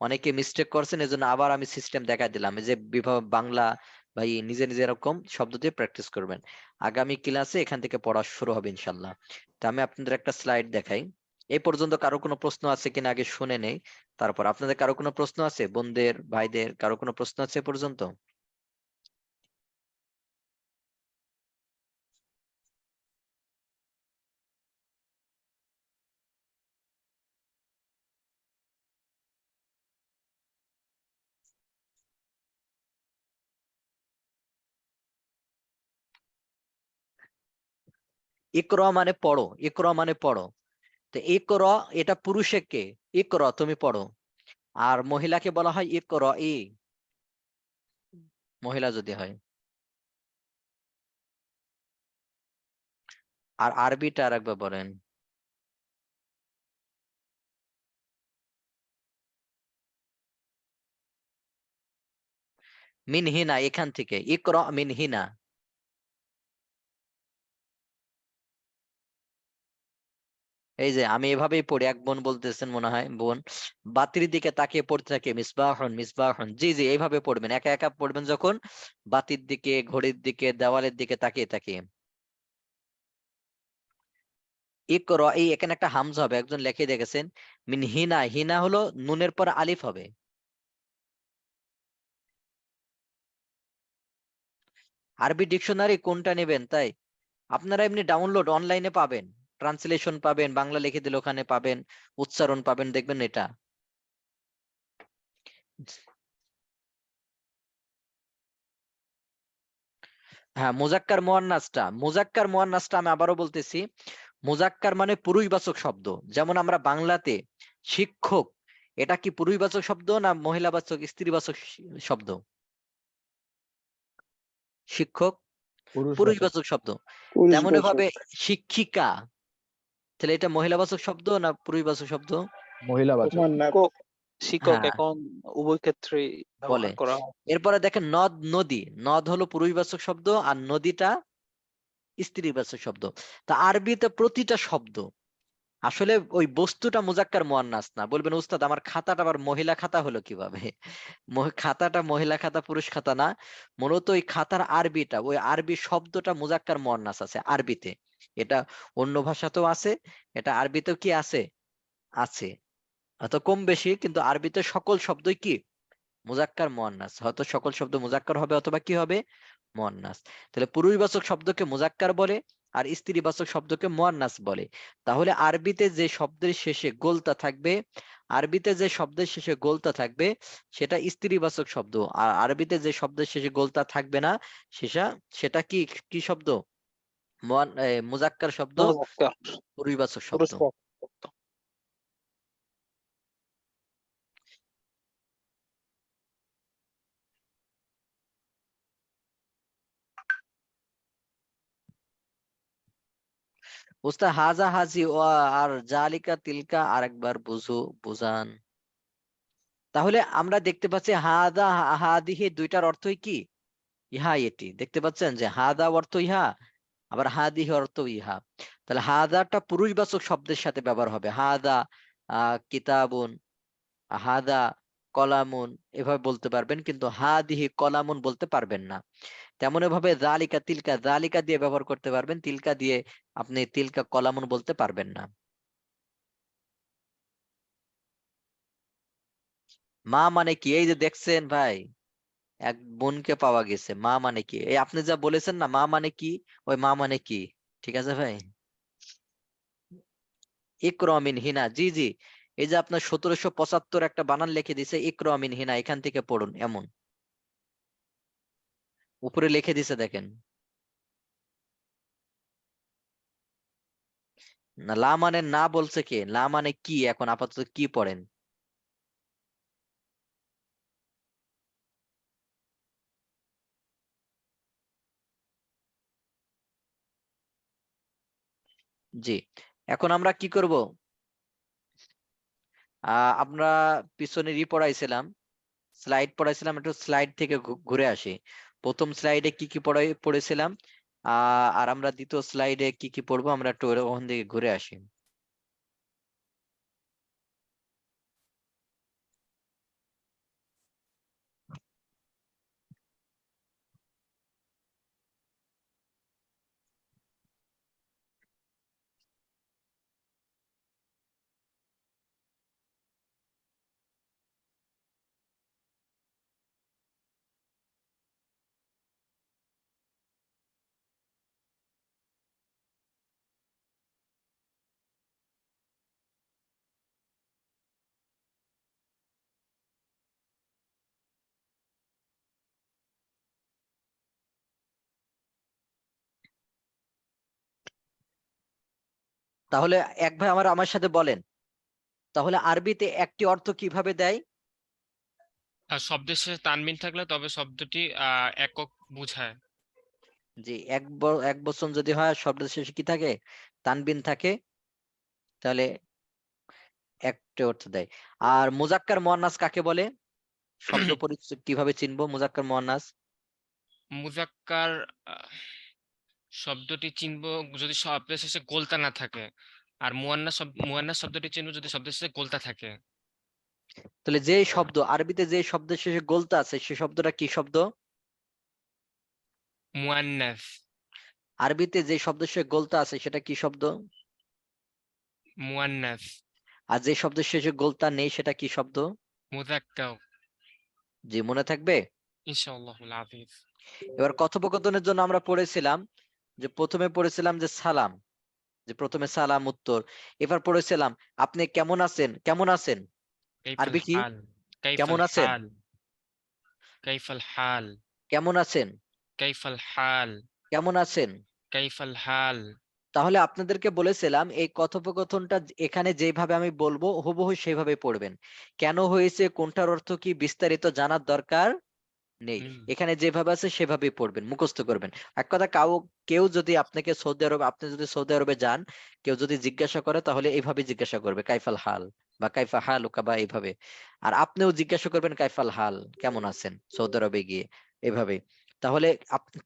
অনেকে মিস্টেক করছেন, এজন্য আবার আমি সিস্টেম দেখাই দিলাম। এই যে বিভাগ বাংলা বা নিজে নিজে এরকম শব্দ দিয়ে প্র্যাকটিস করবেন। আগামী ক্লাসে এখান থেকে পড়া শুরু হবে ইনশাল্লাহ। তো আমি আপনাদের একটা স্লাইড দেখাই। এই পর্যন্ত কারো কোনো প্রশ্ন আছে কিনা আগে শুনে নেই, তারপর আপনাদের কারো কোনো প্রশ্ন আছে? বোনদের, ভাইদের কারো কোনো প্রশ্ন আছে এ পর্যন্ত? ইকরা মানে পড়ো, ইকরা মানে পড়ো। তো ইকরা এটা পুরুষে কে? ইকরা তুমি পড়ো। আর মহিলাকে বলা হয় ইকরা ই, মহিলা যদি হয়। আর আরবিটা আর একবার বলেন। মিন হিনা, এখান থেকে ইকরা মিন হিনা। এই যে আমি এভাবেই পড়ি, এক বোন বলতেছেন মনে হয়, বোন বাতির দিকে তাকিয়ে পড়তে থাকে মিসবাহন মিসবাহন। জি জি, এইভাবে পড়বেন, একা একা পড়বেন যখন, বাতির দিকে, ঘড়ির দিকে, দেওয়ালের দিকে তাকিয়ে তাকিয়ে। ইকরা, এই এখানে একটা হামজা হবে, একজন লিখে দেখেছেন। মিন হিনা, হিনা হলো নুনের পর আলিফ হবে। আরবি ডিকশনারি কোনটা নেবেন? তাই আপনারা এমনি ডাউনলোড অনলাইনে পাবেন, ট্রান্সলেশন পাবেন, বাংলা লিখে দিলে ওখানে পাবেন, উচ্চারণ পাবেন, দেখবেন এটা। হ্যাঁ, মুজাক্কার মুয়ান্নাসটা, মুজাক্কার মুয়ান্নাসটা আমি আবারও বলতেছি, মুজাক্কার মানে পুরুষবাচক শব্দ। যেমন আমরা বাংলাতে শিক্ষক, এটা কি পুরুষবাচক শব্দ না মহিলাবাচক, স্ত্রীবাচক শব্দ? শিক্ষক পুরুষবাচক শব্দ। তেমনি পুরুষবাচক। ভাবে শিক্ষিকা, তাহলে এটা মহিলাবাচক শব্দ না পুরুষবাচক শব্দ? মহিলাবাচক। মুয়ান্নাস। শিক্ষক, শিক্ষক হ্যাঁ, এখন উভয় ক্ষেত্রে বলে। ব্যবহার করা হয়। এরপরে দেখেন নদ নদী, নদ হলো পুরুষবাচক শব্দ আর নদীটা স্ত্রীবাচক শব্দ। তা আরবিতে প্রতিটা শব্দ আসলে ওই বস্তুটা মুজাক্কার মুয়ান্নাস না। বলবেন উস্তাদ আমার খাতাটা আবার মহিলা খাতা হলো কিভাবে? খাতাটা মহিলা খাতা, পুরুষ খাতা না। মূলত ওই খাতার আরবিটা, ওই আরবি শব্দটা মুজাক্কার মুয়ান্নাস আছে আরবিতে। এটা অন্য ভাষাতেও আছে, এটা আরবিতেও কি আছে? আছে। হয়তো কম বেশি, কিন্তু আরবিতে সকল শব্দই কি? মুজাক্কার মুয়ান্নাস। হয়তো সকল শব্দ মুজাক্কার হবে অথবা কি হবে? মুয়ান্নাস। তাহলে পুরুষবাচক শব্দকে মুজাক্কার বলে আর স্ত্রীবাচক শব্দকে মুয়ান্নাস বলে। তাহলে আরবিতে যে শব্দের শেষে গোলতা থাকবে, আরবিতে যে শব্দের শেষে গোলতা থাকবে সেটা স্ত্রীবাচক শব্দ, আর আরবিতে যে শব্দের শেষে গোলতা থাকবে না সেটা সেটা কি কি শব্দ? মুজাক্কার শব্দ, মুজাক্কার, পুরুষবাচক শব্দ। পুরুষবাচক। উস্তাদ হাজা হাজি ও আর জালিকা তিলকা আরেকবার বুঝান। তাহলে আমরা দেখতে পাচ্ছি হাদা হাদিহি দুইটার অর্থই কি? ইহা, এটি দেখতে পাচ্ছেন যে হাদা অর্থ ইহা, আবার হাদিহি অর্থ ইহা। তাহলে হাদাটা পুরুষবাচক শব্দের সাথে ব্যবহার হবে। হাদা কিতাবুন, হাদা কলামুন, এভাবে বলতে পারবেন, কিন্তু হাদিহি কলামুন বলতে পারবেন না। তেমন ভাবে জালিকা তিলকা, জালিকা দিয়ে ব্যবহার করতে পারবেন, তিলকা দিয়ে আপনি তিলকা কলামুন বলতে পারবেন না। মা মানে কি? এই যে দেখছেন ভাই, এক বোনকে পাওয়া গেছে। মা মানে কি? এই আপনি যা বলেছেন না মা মানে কি, ওই মা মানে কি। ঠিক আছে ভাই। ইকরামিন হিনা, জি জি, এই যে আপনার 1775 একটা বানান লিখে দিছে ইকরামিন হিনা, এখান থেকে পড়ুন, এমন উপরে লিখে দিছে দেখেন। না, লা মানে না বলছে কে? লা মানে কি? এখন আপাতত কি পড়েন? জি, এখন আমরা কি করব? আমরা পিছনের পড়াইছিলাম, স্লাইড পড়াইছিলাম, একটু স্লাইড থেকে ঘুরে আসি। প্রথম স্লাইডে কি কি পড়েছিলাম, আর আমরা দ্বিতীয় স্লাইডে কি কি পড়বো, আমরা একটু ওখান থেকে ঘুরে আসি। তাহলে এক ভাই আমার সাথে বলেন, তাহলে আরবিতে একটি অর্থ কিভাবে দেয়? আর শব্দের শেষে তানবিন থাকলে তবে শব্দটি একক বোঝায়। জি, এক বচন যদি হয়, শব্দের শেষে কি থাকে? তানবিন থাকে, তাহলে একটা অর্থ দেয়। আর মুজাক্কার মুয়ান্নাস কাকে বলে? শব্দ পরিচয় কিভাবে চিনবো মুজাক্কার মুয়ান্নাস? মুজাক্কার শব্দটি চিনবো যদি শব্দের শেষে গোলতা না থাকে, আর মুয়ান্নাস শব্দটি চিনবো যদি শব্দের শেষে গোলতা থাকে। তাহলে যে শব্দ আরবিতে যে শব্দের শেষে গোলতা আছে, সে শব্দটা কি শব্দ? মুয়ান্নাস। আরবিতে যে শব্দের শেষে গোলতা আছে সেটা কি শব্দ? মুয়ান্নাস। আর যে শব্দের শেষে গোলতা নেই সেটা কি শব্দ? মুজাক্কার। জি, মনে থাকবে? ইনশাআল্লাহুল আযীজ। এবার কথোপকথনের জন্য আমরা পড়েছিলাম যে প্রথমে পড়েছিলাম যে সালাম, যে প্রথমে সালাম উত্তর। এবার পড়েছিলাম আপনি কেমন আছেন? কেমন আছেন কাইফাল আরবি কি? হাল। কেমন কাইফাল আছেন? হাল। কাইফাল হাল। কেমন আছেন? কাইফাল হাল। কেমন আছেন? কাইফাল হাল। তাহলে আপনাদেরকে বলেছিলাম এই কথোপকথনটা এখানে যেভাবে আমি বলবো হুবহু সেভাবে পড়বেন। কেন হয়েছে, কোনটার অর্থ কি, বিস্তারিত জানার দরকার নেই। এখানে যেভাবে আছে সেভাবেই পড়বেন, মুখস্থ করবেন। এক কথা, কেউ যদি আপনাকে আপনি যদি সৌদি আরবে যান, কেউ যদি জিজ্ঞাসা করে তাহলে এইভাবে জিজ্ঞাসা করবে, কাইফাল হাল বা কাইফা হালুকা বা এইভাবে। আর আপনিও জিজ্ঞাসা করবেন কাইফাল হাল, কেমন আছেন, সৌদি আরবে গিয়ে এভাবে। তাহলে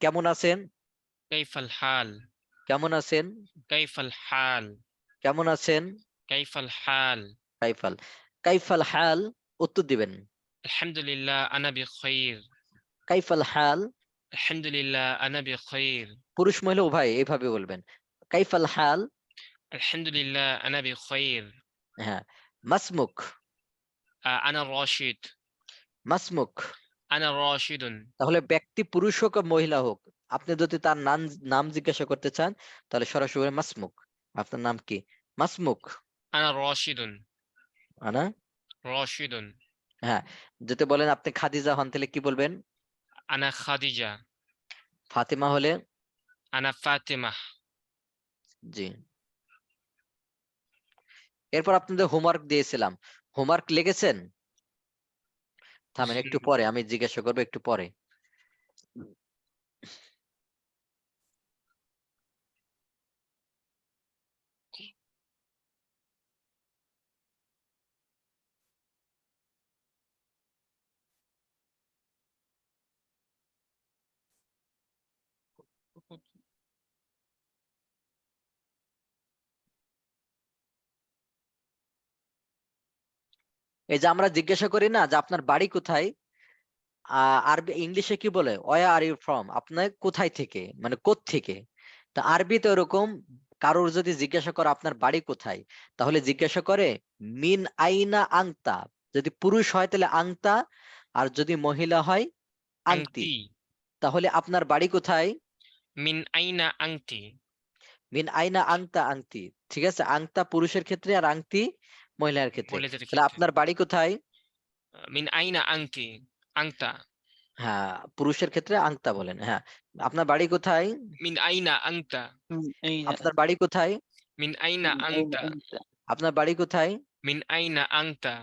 কেমন আছেন? কাইফাল হাল। কেমন আছেন? কাইফাল হাল। কেমন আছেন? কাইফাল হাল। কাইফাল। কাইফাল হাল উত্তর দিবেন। আলহামদুলিল্লাহ আনা বিখাইর। কাইফাল হাল। আলহামদুলিল্লাহ আনা বিখাইর। পুরুষ মহিলা উভয় এইভাবে বলবেন, কাইফাল হাল। আলহামদুলিল্লাহ আনা বিখাইর। হ্যাঁ। মাসমুক। আনা রাশিদ। মাসমুক। আনা রাশিদুন। তাহলে ব্যক্তি পুরুষ হোক আর মহিলা হোক, আপনি যদি তার নাম জিজ্ঞাসা করতে চান তাহলে সরাসরি বলবেন, মাসমুক, আপনার নাম কি? মাসমুক। আনা রাশিদুন। আনা। রাশিদুন। হ্যাঁ, যদি বলেন আপনি খাদিজা হন তাহলে কি বলবেন? আনা খাদিজা। ফাতিমা হলে? আনা ফাতিমা। জি। এরপর আপনাদের হোমওয়ার্ক দিয়েছিলাম, হোমওয়ার্ক লিখেছেন? থামেন একটু পরে, আমি জিজ্ঞাসা করবো একটু পরে। এই যে আমরা জিজ্ঞাসা করি না যে আপনার বাড়ি কোথায়, আরবি ইংলিশে কি বলে, ওয়ার আর ইউ ফ্রম, আপনার কোথায় থেকে, মানে কোত্থেকে। তা আরবিতে ওরকম কারোর যদি জিজ্ঞাসা করে আপনার বাড়ি কোথায়, তাহলে জিজ্ঞাসা করে মিন আইনা আংতা। যদি পুরুষ হয় তাহলে আংতা, আর যদি মহিলা হয় আংতি। আংতি। তাহলে আপনার বাড়ি কোথায়? মিন আইনা আংতি। মিন আইনা আংতা আংতি। ঠিক আছে, আংতা পুরুষের ক্ষেত্রে আর আংতি মহিলার ক্ষেত্রে। মহিলাদের তাহলে ক্ষেত্রে। আপনার বাড়ি কোথায়? মিন আইনা আংতি। আংতা। হ্যাঁ, পুরুষের ক্ষেত্রে আংতা বলেন। হ্যাঁ, আপনার বাড়ি কোথায়? মিন আইনা আংতা। আপনার বাড়ি কোথায়? মিন আইনা من أين আনতা أنت আপনার বাড়ি কোথায়? মিন আইনা আনতা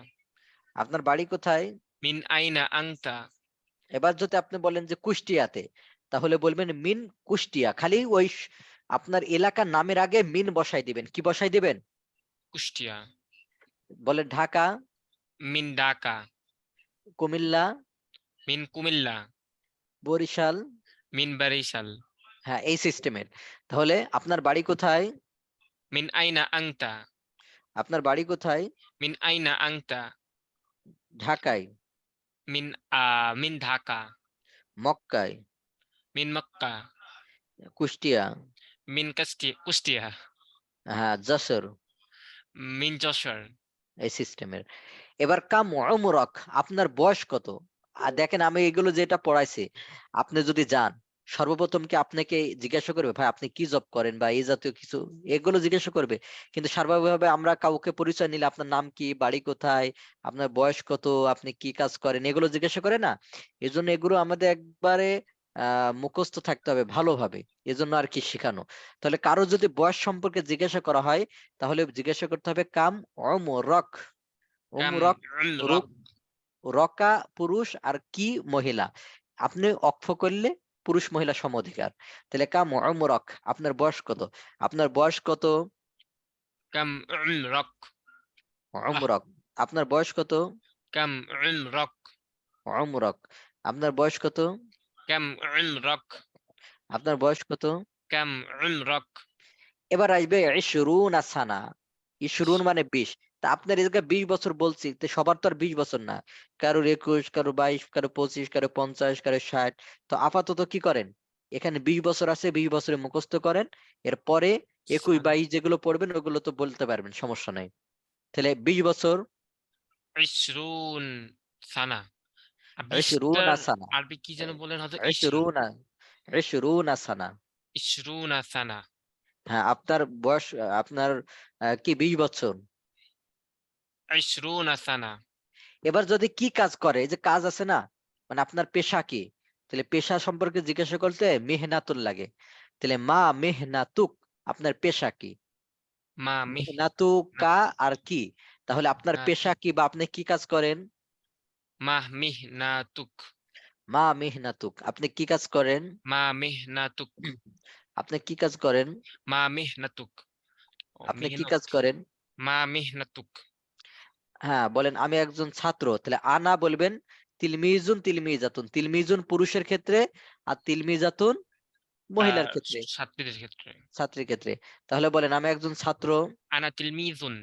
আপনার বাড়ি কোথায়? মিন আইনা আনতা এবার যদি আপনি বলেন যে কুষ্টিয়াতে, তাহলে বলবেন মিন কুষ্টিয়া। খালি ওই আপনার এলাকার নামের আগে মিন বসাই দিবেন। কি বসাই দিবেন? কুষ্টিয়া বলেন ঢাকা, মিন ঢাকা কুমিল্লা, মিন কুমিল্লা বরিশাল। মিন বরিশাল হ্যাঁ, এই সিস্টেমের। তাহলে আপনার বাড়ি কোথায়? মিন আইনা আনতা আপনার বাড়ি কোথায়? মিন আইনা আনতা ঢাকায়, মিন ঢাকা মক্কায়, মিন মক্কা কুষ্টিয়া, মিন কুষ্টিয়া হ্যাঁ যশোর, মিন যশোর এই সিস্টেমের। এবার কাম উমরক, আপনার বয়স কত? আর দেখেন আমি এগুলো যেটা পড়াইছি, আপনি যদি যান, সর্বপ্রথম কি আপনাকে জিজ্ঞাসা করবে ভাই আপনি কি জব করেন বা এই জাতীয় কিছু, এগুলো জিজ্ঞাসা করবে। কিন্তু স্বাভাবিকভাবে আমরা কাউকে পরিচয় নিলে আপনার নাম কি, বাড়ি কোথায়, আপনার বয়স কত, আপনি কি কাজ করেন, এগুলো জিজ্ঞাসা করে না। এজন্য এগুলো আমাদের একবারে মুখস্থ থাকতে হবে ভালোভাবে, এজন্য আর কি শেখানো। তাহলে কারো যদি বয়স সম্পর্কে জিজ্ঞাসা করা হয়, তাহলে জিজ্ঞাসা করতে হবে কাম উমরক। কাম উমরক উমরক রকা পুরুষ আর কি মহিলা, আপনি অক্ষ করলে পুরুষ মহিলা সম অধিকার। তাহলে কাম উমরক, আপনার বয়স কত? আপনার বয়স কত? কাম উমরক উমরক, আপনার বয়স কত? কাম উমরক উমরক, আপনার বয়স কত? কাম উমরক আপনার বয়স কত? কাম উমরক এবার আসবে ইশরুন সানা। ইশরুন মানে 20। তা আপনার এই জায়গায় 20 বছর বলছি, তো সবার তো আর 20 বছর না, কারোর 21, কারো 22, কারো 25, কারো 50, কারো 60। তো আপাতত কি করেন, এখানে 20 বছর আছে, 20 বছরে মুখস্থ করেন। এরপরে 21, 22 যেগুলো পড়বেন ওগুলো তো বলতে পারবেন, সমস্যা নাই। তাহলে 20 বছর, 20 সানা ইশরুন 20টার সানা, আরবি কি যেন বলেন হয়তো ইশরুন, ইশরুন সানা। 20 সানা হ্যাঁ, আপনার বয়স, আপনার কি 20 বছর? 20 সানা এবার যদি কি কাজ করে, এই যে কাজ আছে না, মানে আপনার পেশা কি, তাহলে পেশা সম্পর্কে জিজ্ঞাসা করতে মেহনাতুল লাগে। তাহলে মা মেহনাতুক, আপনার পেশা কি? মা মেহনাতুকা আর কি, তাহলে আপনার পেশা কি বা আপনি কি কাজ করেন? মিহনাতুক মা মেহনাতুক, আপনি কি কাজ করেন? মা মিহনাতুক আপনি কি কাজ করেন? মা মিহনাতুক আপনি কি মেহনত কাজ করেন? মা মিহনাতুক হ্যাঁ বলেন আমি একজন ছাত্র, তাহলে আনা বলবেন তিলমিজুন তিলমিজাতুন। তিলমিজুন পুরুষের ক্ষেত্রে আর তিলমিজাতুন মহিলার ক্ষেত্রে, ছাত্রীদের ক্ষেত্রে ছাত্রীর ক্ষেত্রে। তাহলে বলেন আমি একজন ছাত্র, আনা তিলমিজুন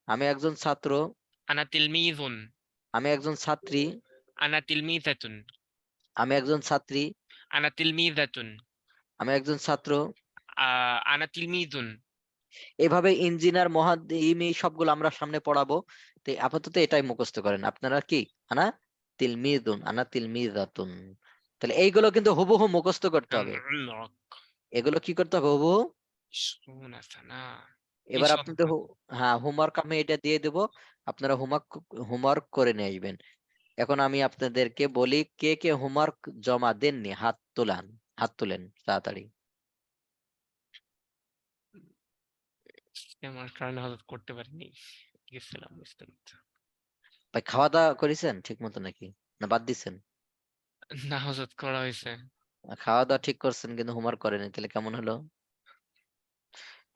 আমি একজন ছাত্র, আনা তিলমিজুন আমি একজন ছাত্রী, আনা তিলমিজাতুন আমি একজন ছাত্রী, আনা তিলমিজাতুন আমি একজন ছাত্র। আনা তিলমিজুন এভাবে ইঞ্জিনিয়ার মহাদিমি সবগুলো আমরা সামনে পড়াবো। তো আপাতত এটাই মুখস্থ করেন আপনারা, কি আনা তিলমিদুন, আনা তিলমিজাতুন। তাহলে এইগুলো কিন্তু হুবহু মুখস্থ করতে কাম হবে। উমরক এগুলো কি করতে হবে হুবহু। 20 সানা এবার আপনাদের হ্যাঁ হোমওয়ার্ক আমি এটা দিয়ে দেবো, আপনারা হোমওয়ার্ক করে নিয়ে আসবেন। এখন আমি আপনাদেরকে বলি কে কে হোমওয়ার্ক জমা দেননি, হাত তোলান, হাত তোলেন তাড়াতাড়ি। আমার কারণে হজরত করতে পারিনি গেছিলাম বুঝতে ভাই খাওয়া দাওয়া করেছেন ঠিক মতো নাকি, না বাদ দিছেন? না হজরত করা হয়েছে খাওয়া দাওয়া ঠিক করছেন কিন্তু হোমওয়ার্ক করেনি, তাহলে কেমন হলো?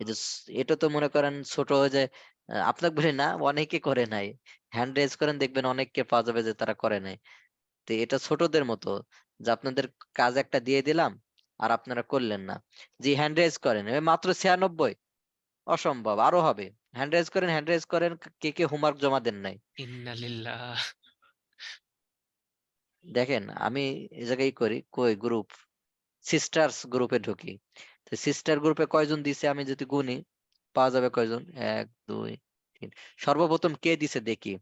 এই যে এটা তো মনে করেন ছোট হয়ে যায়, আপনাকে বলি না, অনেকে করে নাই। হ্যান্ড রেজ করেন দেখবেন অনেককে পাওয়া যাবে যে তারা করে নাই। তো এটা ছোটদের মতো, যে আপনাদের কাজ একটা দিয়ে দিলাম আর আপনারা করলেন না। যে হ্যান্ড রেজ করেন মাত্র 96, অসম্ভব, আরো হবে। হ্যান্ড রেজ করেন, হ্যান্ড রেজ করেন, কে কে হোমওয়ার্ক জমা দেন নাই? ইন্না লিল্লাহ দেখেন আমি এই জায়গায় করি কই গ্রুপ, সিস্টার্স গ্রুপে ঢুকি। তো সিস্টার গ্রুপে কয়জন দিছে আমি যদি গুনি, পাওয়া যাবে কয়জন, 1 2 3। সর্বপ্রথম কে দিছে দেখি।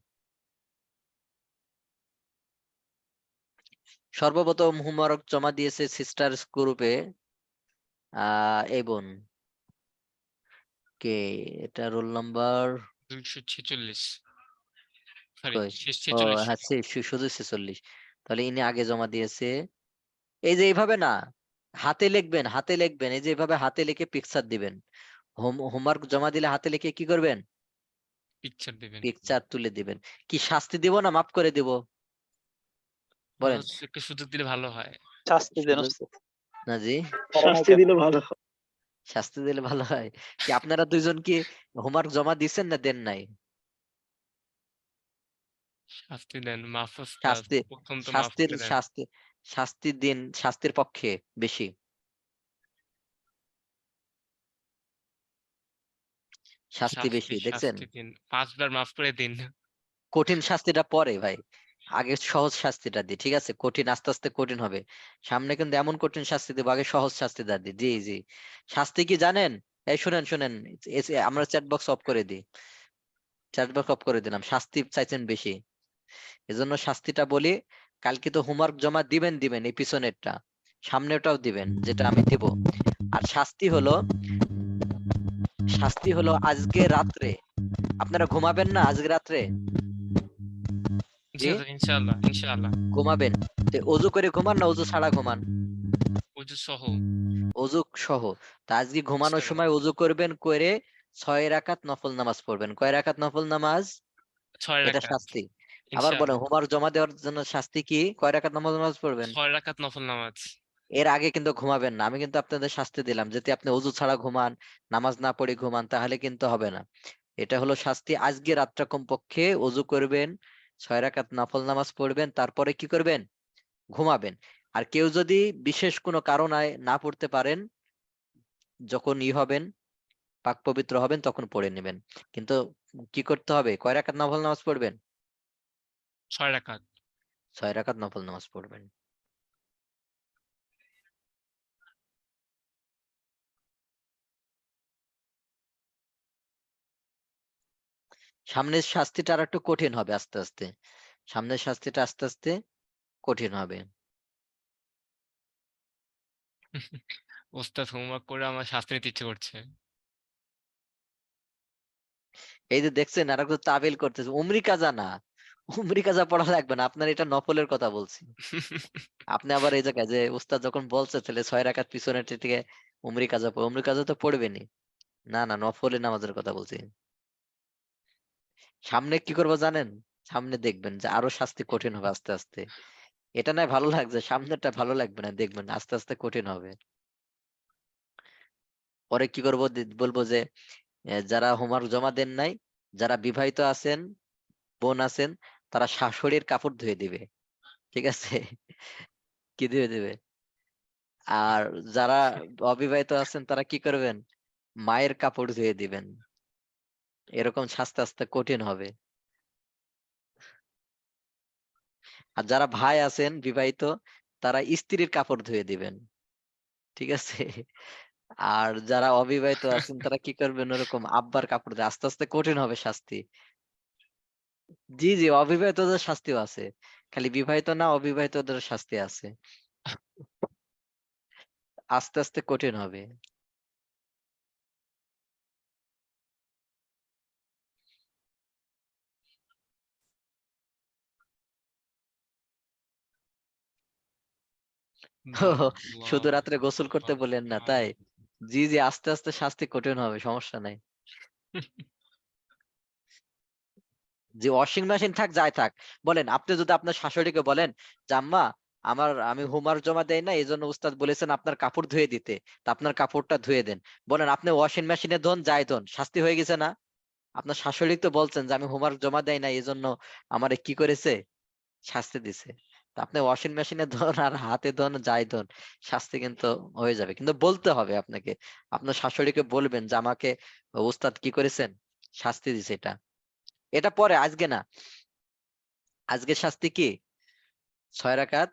সর্বপ্রথম হোমওয়ার্ক জমা দিয়েছে সিস্টার্স গ্রুপে এই বোন, কে, এটা রোল নাম্বার 246 সরি কই, ও 46 হ্যাঁ শুধু 46। তাহলে ইনি আগে জমা দিয়েছে। এই যে এইভাবে না, হাতে লিখবেন, হাতে লিখবেন, এই যে এইভাবে হাতে লিখে পিকচার দিবেন। হোমওয়ার্ক জমা দিলে হাতে লিখে কি করবেন? পিকচার দিবেন। পিকচার তুলে দিবেন। কি শাস্তি দিব না মাফ করে দিব? বলেন। একটু সুযোগ দিলে ভালো হয়। শাস্তি দেন সুযোগ- উস্তাদ। না জি, শাস্তি দিলে ভালো হয়। শাস্তি দিলে ভালো হয়। কি আপনারা দুইজন কি হোমওয়ার্ক জমা দিচ্ছেন না দেন নাই? শাস্তি দেন, মাফ উস্তাদ। শাস্তি প্রথম তো মাফ শাস্তির করে দেন। শাস্তি শাস্তি দিন, শাস্তির পক্ষে বেশি। শাস্তি বেশি দেখছেন? শাস্তি দিন, 5 বার মাফ করে দিন। কঠিন শাস্তিটা পরে ভাই, আগে সহজ শাস্তিটা দিই, ঠিক আছে? কঠিন আস্তে আস্তে কঠিন হবে। সামনে কিন্তু এমন কঠিন শাস্তি দেবো, আগে সহজ শাস্তিটা দিই। জি জি, শাস্তি কি জানেন? এই শুনেন শুনেন, আমরা চ্যাট বক্স অফ করে দিই, চ্যাট বক্স অফ করে দিলাম। শাস্তি চাইছেন বেশি, এজন্য শাস্তিটা বলি। কালকে তো হোমওয়ার্ক জমা দিবেন দিবেন, এই পিছনেরটা সামনেটাও দিবেন, যেটা আমি দিব। আর শাস্তি হলো আজকে রাত্রে আপনারা ঘুমাবেন না, আজকে রাত্রে জি হুজুর, ইনশাআল্লাহ ইনশাআল্লাহ। ঘুমাবেন। তো অজু করে ঘুমান না অজু ছাড়া ঘুমান? ওযু সহ। অজু সহ। তা আজকে ঘুমানোর ইনশাআল্লাহ। সময় অজু করবেন, করে 6 রাকাত নফল নামাজ পড়বেন। কয় রাকাত নফল নামাজ? 6 এটা রাকাত। শাস্তি। আবার বলেন, ইনশাআল্লাহ। হোমওয়ার্ক জমা দেওয়ার জন্য শাস্তি কি? কয় রাকাত নফল নামাজ পড়বেন? 6 রাকাত নফল নামাজ। এর আগে কিন্তু ঘুমাবেন না। আমি কিন্তু আপনাদের শাস্তি দিলাম, যদি আপনি অজু ছাড়া ঘুমান, নামাজ না পড়ে ঘুমান, তাহলে কিন্তু হবে না। এটা হলো শাস্তি। আজকে রাতটা কমপক্ষে অজু করবেন, 6 রাকাত নফল নামাজ পড়বেন, তারপরে কি করবেন? ঘুমাবেন। আর কেউ যদি বিশেষ কোনো কারণে না পড়তে পারেন, যখন হবেন, পাক পবিত্র হবেন, তখন পড়ে নেবেন। কিন্তু কি করতে হবে? কয় রাকাত নফল নামাজ পড়বেন? 6 রাকাত। 6 রাকাত নফল নামাজ পড়বেন। সামনের শাস্তিটা আর একটু কঠিন হবে আস্তে আস্তে, সামনের শাস্তিটা আস্তে আস্তে কঠিন হবে। ওস্তাদ, হোমওয়ার্ক করে আমার শাস্তি নিতে ইচ্ছে করছে। এই যে দেখছেন আর একটু তাবিল করতেছে, উমরি কাজা না, উমরি কাজা পড়া লাগবে না আপনার, এটা নফলের কথা বলছি। আপনি আবার এই জায়গায় যে উস্তাদ যখন বলছে তাহলে 6 রাকাত পিছনের থেকে উমরি কাজা পড়ে, উমরি কাজা তো পড়বেনি। না না, নফলের নামাজের কথা বলছি। সামনে কি করবো জানেন? সামনে দেখবেন যে আরো শাস্তি কঠিন হবে আস্তে আস্তে। এটা নয় ভালো লাগছে, সামনেরটা ভালো লাগবে না, দেখবেন আস্তে আস্তে কঠিন হবে। পরে কি করবো? বলবো যে যারা হোমওয়ার্ক জমা দেন নাই, যারা বিবাহিত আছেন, বোন আছেন, তারা শাশুড়ির কাপড় ধুয়ে দিবে, ঠিক আছে? কি ধুয়ে দিবে? আর যারা অবিবাহিত আছেন তারা কি করবেন? মায়ের কাপড় ধুয়ে দিবেন। এরকম আস্তে আস্তে কঠিন হবে। আর যারা ভাই আছেন বিবাহিত, তারা স্ত্রীর কাপড় ধুয়ে দিবেন, ঠিক আছে? আর যারা অবিবাহিত আছেন তারা কি করবেন? ওরকম আব্বার কাপড় দিয়ে। আস্তে আস্তে কঠিন হবে শাস্তি। জি জি, অবিবাহিতদের শাস্তিও আছে, খালি বিবাহিত না, অবিবাহিতদের শাস্তি আছে। আস্তে আস্তে কঠিন হবে। শুধু রাত্রে গোসল করতে বললেন না তাই? জি জি, আস্তে আস্তে শাস্তি কঠিন হবে, সমস্যা নাই। যে ওয়াশিং মেশিন থাক যাই থাক, বলেন আপনি যদি আপনার শাশুড়িকে বলেন যে আম্মা, আমি হোমওয়ার্ক জমা দেই না, এই জন্য উস্তাদ বলেছেন আপনার কাপড় ধুয়ে দিতে, তা আপনার কাপড়টা ধুয়ে দেন। বলেন আপনি ওয়াশিং মেশিনে ধোন যাই ধোন, শাস্তি হয়ে গেছে না? আপনার শাশুড়ি তো বলছেন যে আমি হোমওয়ার্ক জমা দেই না, এই জন্য আমারে কি করেছে? শাস্তি দিছে। তা আপনি ওয়াশিং মেশিনে ধোন আর হাতে ধোন যাই ধোন, শাস্তি কিন্তু হয়ে যাবে। কিন্তু বলতে হবে আপনাকে, আপনার শাশুড়িকে বলবেন যে আমাকে উস্তাদ কি করেছেন? শাস্তি দিছে। এটা এটা পরে, আজকে না। আজকের শাস্তি কি? 6 রাকাত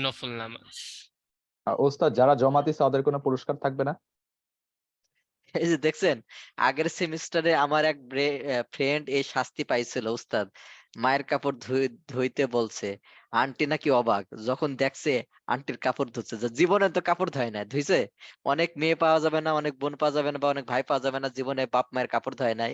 নফল নামাজ। ওস্তাদ, যারা জমা দিছে ওদের কোনো পুরস্কার থাকবে না? এই যে দেখছেন, আগের সেমিস্টারে আমার এক ফ্রেন্ড এই শাস্তি পাইছিল উস্তাদ। মায়ের কাপড় ধুইতে বলছে, আন্টি নাকি অবাক যখন দেখছে আন্টির কাপড় ধুচ্ছে, যে জীবনে তো কাপড় ধোয় না, ধুইছে। অনেক মেয়ে পাওয়া যাবে না, অনেক বোন পাওয়া যাবে না, বা অনেক ভাই পাওয়া যাবে না জীবনে বাপ মায়ের কাপড় ধোয় নাই।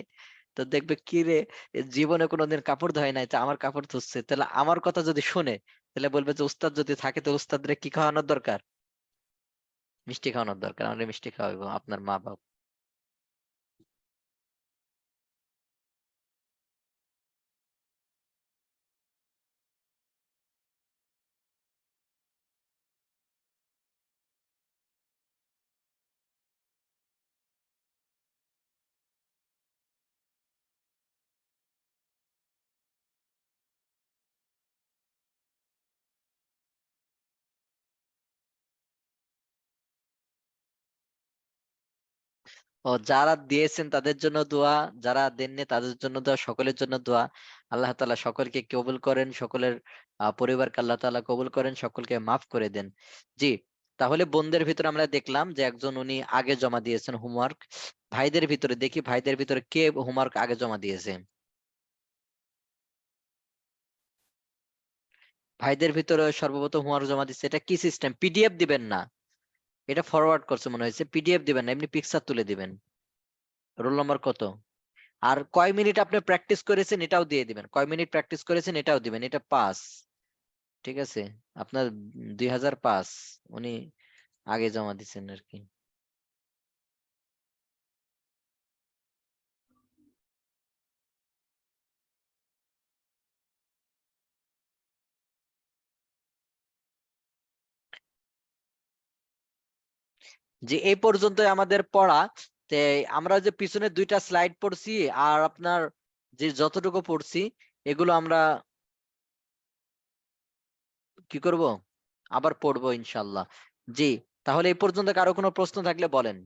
তো দেখবে কি রে, এ জীবনে কোনোদিন কাপড় ধোয় নাই, তো আমার কাপড় ধুচ্ছে, তাহলে আমার কথা যদি শুনে, তাহলে বলবে যে উস্তাদ যদি থাকে তো উস্তাদরে কি খাওয়ানোর দরকার? মিষ্টি খাওয়ানোর দরকার, আমরা মিষ্টি খাওয়াবো আপনার মা বাপ। ও যারা দিয়েছেন তাদের জন্য দোয়া, যারা দেননি তাদের জন্য দোয়া, সকলের জন্য দোয়া। আল্লাহ তাআলা সকলকে কবুল করেন, সকলের পরিবারকে আল্লাহ তাআলা কবুল করেন, সকলকে মাফ করে দেন। জি, তাহলে বোনদের ভিতরে আমরা দেখলাম যে একজন উনি আগে জমা দিয়েছেন হোমওয়ার্ক। ভাইদের ভিতরে দেখি, ভাইদের ভিতরে কে হোমওয়ার্ক আগে জমা দিয়েছে? ভাইদের ভিতরে সর্বপ্রথম হোমওয়ার্ক জমা দিচ্ছে, এটা কি সিস্টেম? পিডিএফ দিবেন না, এটা ফরওয়ার্ড করছে মনে হয়েছে, পিডিএফ দিবেন না, এমনি পিকচার তুলে দিবেন। রোল নম্বর কত? আর কয় মিনিট আপনি প্র্যাকটিস করেছেন এটাও দিয়ে দিবেন, কয় মিনিট প্র্যাকটিস করেছেন এটাও দিবেন। এটা 5, ঠিক আছে? আপনার 2005 উনি আগে জমা দিচ্ছেন আর কি। যে এই পর্যন্ত আমাদের পড়া। তে আমরা যে পিছনে 2টা স্লাইড পড়ছি আর আপনার যে যতটুকু পড়ছি এগুলো আমরা কি করব? আবার পড়বো ইনশাআল্লাহ। জি, তাহলে এই পর্যন্ত কারো কোনো প্রশ্ন থাকলে বলেন।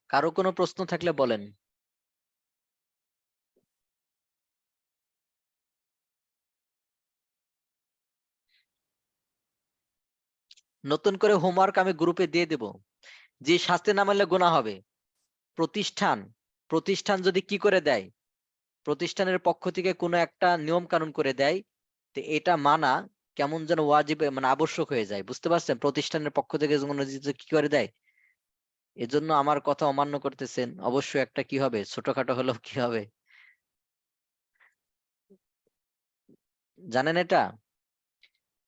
কারো কোনো প্রশ্ন থাকলে বলেন। নতুন করে হোমওয়ার্ক আমি গ্রুপে দিয়ে দেব। যে শাস্তি না মানলে গুনাহ হবে। প্রতিষ্ঠান প্রতিষ্ঠান যদি কি করে দেয়, প্রতিষ্ঠানের পক্ষ থেকে কোনো একটা নিয়ম কানুন করে দেয়, তো এটা মানা কেমন যেন ওয়াজিব, মানে আবশ্যক হয়ে যায়, বুঝতে পারছেন? প্রতিষ্ঠানের পক্ষ থেকে কোনো কিছু কি করে দেয়, এজন্য আমার কথা অমান্য করতেছেন, অবশ্যই একটা কি হবে, ছোটখাটো হলেও কি হবে জানেন? এটা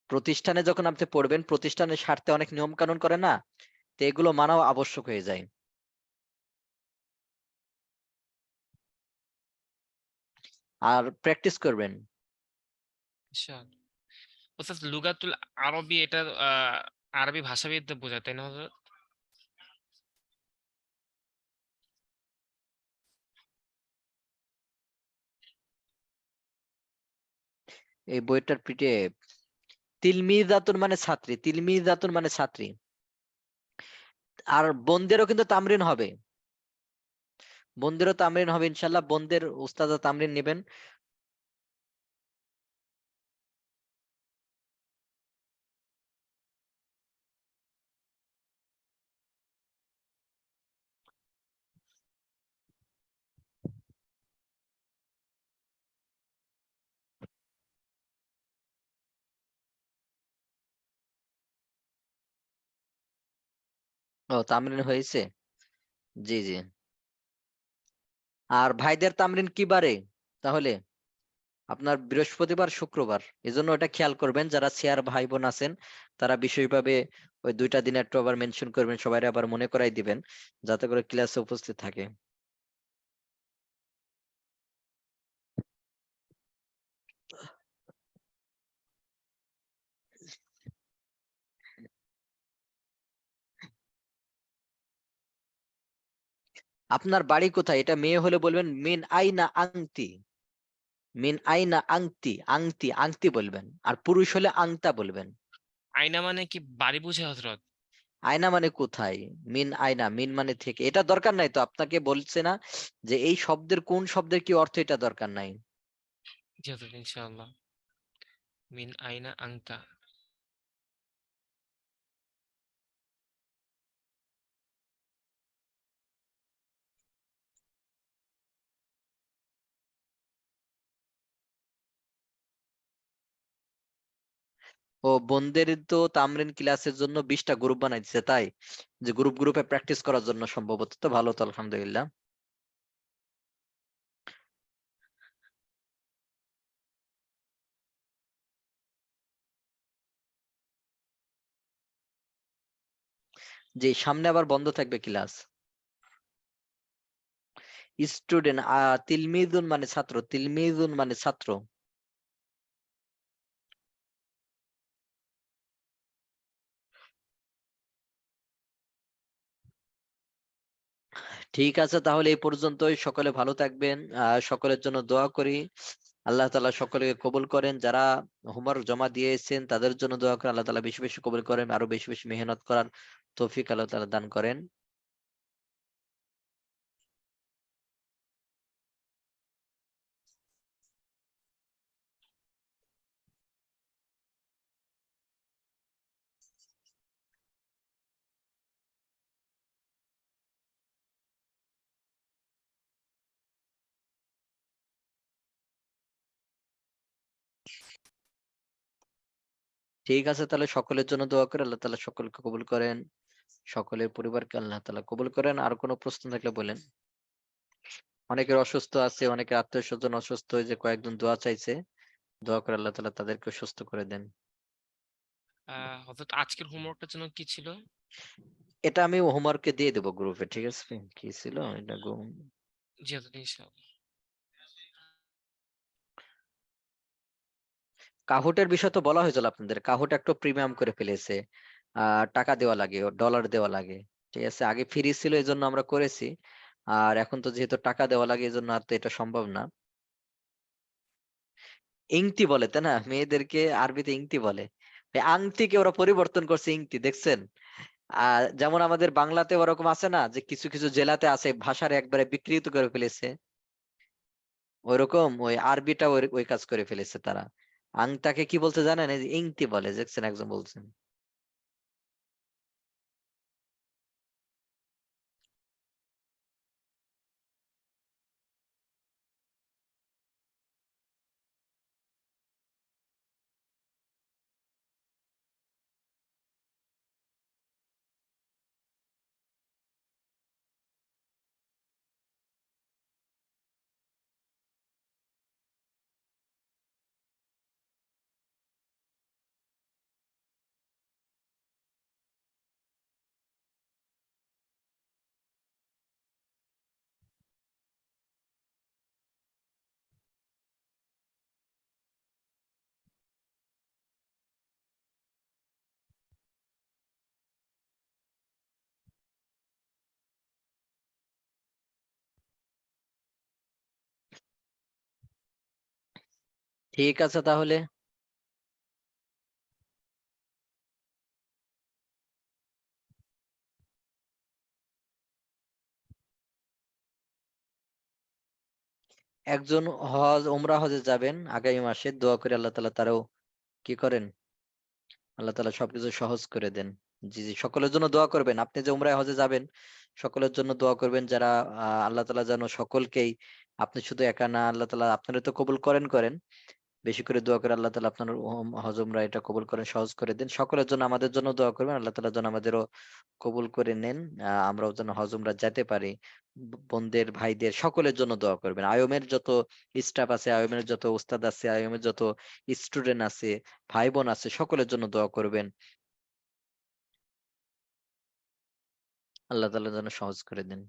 প্রতিষ্ঠানে যখন আপনি পড়বেন, প্রতিষ্ঠানের স্বার্থে অনেক নিয়ম কানুন করে না, তো এগুলো মানাও আবশ্যক হয়ে যায়। আর প্র্যাকটিস করবেন। ইনশাআল্লাহ। ওস্তাদ লুগাতুল আরবি এটা আরবি ভাষাবিদদের বোঝায় তাই না হযরত? এই বইটার পিঠে তিলমিজাতুন মানে ছাত্রী, তিলমিজাতুন মানে ছাত্রী। আর বোনদেরও কিন্তু তামরিন হবে, বোনদেরও তামরিন হবে ইনশাল্লাহ, বোনদের উস্তাদা তামরিন নেবেন। ও তামরিন হয়েছে, জি জি। আর ভাইদের তামরিন কি বারে? তাহলে আপনার বৃহস্পতিবার শুক্রবার, এজন্য ওটা খেয়াল করবেন। যারা সিয়ার ভাই বোন আছেন তারা বিশেষভাবে ওই 2টা দিন একটু আবার মেনশন করবেন, সবাই আবার মনে করাই দিবেন যাতে করে ক্লাসে উপস্থিত থাকে। আপনার বাড়ি কোথায়? এটা মেয়ে হলে বলবেন মিন আইনা আংতি, মিন আইনা আংতি, আংতি আংতি বলবেন। আর পুরুষ হলে আংতা বলবেন। আয়না মানে কি বাড়ি বুঝে হযরত? আয়না মানে কোথায়, মিন আয়না, মিন মানে থেকে, এটা দরকার নাই তো। আপনাকে বলছে না যে এই শব্দের কোন শব্দের কি অর্থ, এটা দরকার নাই। জি হযরত ইনশাআল্লাহ। মিন আইনা আনতা। ও বোনদের তো তামরিন ক্লাসের জন্য 20টা গ্রুপ বানাই দিছে, তাই যে গ্রুপ গ্রুপে প্র্যাকটিস করার জন্য সম্ভবত। তো ভালো, তো আলহামদুলিল্লাহ। জি, সামনে আবার বন্ধ থাকবে ক্লাস। স্টুডেন্ট, তিলমিদুন মানে ছাত্র, তিলমিদুন মানে ছাত্র। ঠিক আছে, তাহলে এই পর্যন্তই। সকলে ভালো থাকবেন। সকলের জন্য দোয়া করি। আল্লাহ তাআলা সকলকে কবুল করেন। যারা হোমওয়ার্ক জমা দিয়েছেন তাদের জন্য দোয়া করেন, আল্লাহ তাআলা বেশি বেশি কবুল করেন, আরো বেশি বেশি মেহনত করার তৌফিক আল্লাহ তাআলা দান করেন। ঠিক আছে, তাহলে সকলের জন্য দোয়া করে আল্লাহ তাআলা সকলকে কবুল করেন, সকলের পরিবারকে আল্লাহ তাআলা কবুল করেন। আর কোনো প্রশ্ন থাকলে বলেন। অনেকের অসুস্থ আছে, অনেকের আত্মীয় স্বজন অসুস্থ, হয়ে যে কয়েকজন দোয়া চাইছে, দোয়া করে আল্লাহ তাআলা তাদেরকে সুস্থ করে দেন। হযরত আজকের হোমওয়ার্কটার জন্য কি ছিল? এটা আমি হোমওয়ার্কে দিয়ে দেবো গ্রুপে, ঠিক আছে? কি ছিল এটা? জি হযরত, ইনশাআল্লাহ। কাহুটের বিষয় তো বলা হয়েছিল আপনাদের। কাহুট একটু প্রিমিয়াম করে ফেলেছে, টাকা দেওয়া লাগে, ডলার দেওয়া লাগে। ঠিক আছে, আগে ফ্রি ছিল এই জন্য আমরা করেছি, আর এখন তো যেহেতু টাকা দেওয়া লাগে এই জন্য আর তো এটা সম্ভব না। ইংতি বলে তাই না, মেয়েদেরকে আরবিতে ইংতি বলে। এই আংটিকে ওরা পরিবর্তন করছে ইংতি, দেখছেন? যেমন আমাদের বাংলাতে ওরকম আছে না, যে কিছু কিছু জেলাতে আছে ভাষার একবারে বিকৃত করে ফেলেছে, ওইরকম ওই আরবিটা ওই কাজ করে ফেলেছে তারা। আংটাকে কি বলতে জানেন? এই যে ইংতি বলে, দেখছেন একজন বলছেন। ঠিক আছে তাহলে। একজন উমরা হজে যাবেন আগামী মাসে, দোয়া করে আল্লাহ তাআলা তারাও কি করেন, আল্লাহ তাআলা সবকিছু সহজ করে দেন। জি জি, সকলের জন্য দোয়া করবেন। আপনি যে উমরাহ হজে যাবেন, সকলের জন্য দোয়া করবেন। যারা আল্লাহ তাআলা যেন সকলকেই, আপনি শুধু একা না, আল্লাহ তাআলা আপনারা তো কবুল করেন, বেশি করে দোয়া করে আল্লাহ তাআলা আপনার হজ উমরা এটা কবুল করেন, সহজ করে দেন। সকলের জন্য আমাদের জন্য দোয়া করবেন, আল্লাহ তাআলা যেন আমাদেরও কবুল করে নেন, আমরাও যেন হজ উমরা যেতে পারি। বোনদের ভাইদের সকলের জন্য দোয়া করবেন। আইএমের যত স্টাফ আছে, আইএমের যত উস্তাদ আছে, আইএমের যত স্টুডেন্ট আছে, ভাই বোন আছে, সকলের জন্য দোয়া করবেন, আল্লাহ তাআলা যেন সহজ করে দেন।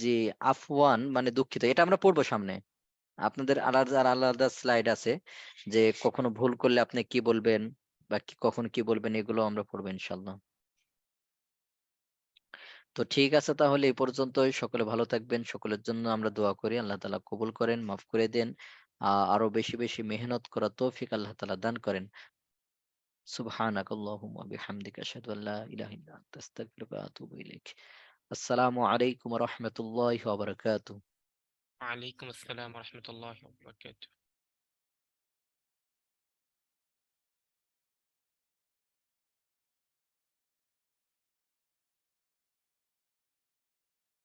জি, আফওয়ান মানে দুঃখিত, এটা আমরা পড়বো সামনে। আপনাদের আলাদা আলাদা স্লাইড আছে, যে কখনো ভুল করলে আপনি কি বলবেন বা কখন কি বলবেন, এগুলো আমরা পড়বো ইনশাল্লাহ। তো ঠিক আছে, তাহলে এই পর্যন্তই। সকলে ভালো থাকবেন, সকলের জন্য আমরা দোয়া করি আল্লাহ তাআলা কবুল করেন, মাফ করে দেন। আরো বেশি বেশি মেহনত করার তৌফিক আল্লাহ তাআলা দান করেন। সুবহানাকাল্লাহুম্মা বিহামদিকা আশহাদু আল্লা ইলাহা ইল্লা আনতা আস্তাগফিরুকা ওয়া আতুবু ইলাইক। আসসালামু আলাইকুম ওয়া রাহমাতুল্লাহি ওয়া বারাকাতুহু। ওয়ালাইকুম আসসালাম ওয়া রাহমাতুল্লাহি ওয়া বারাকাতুহু।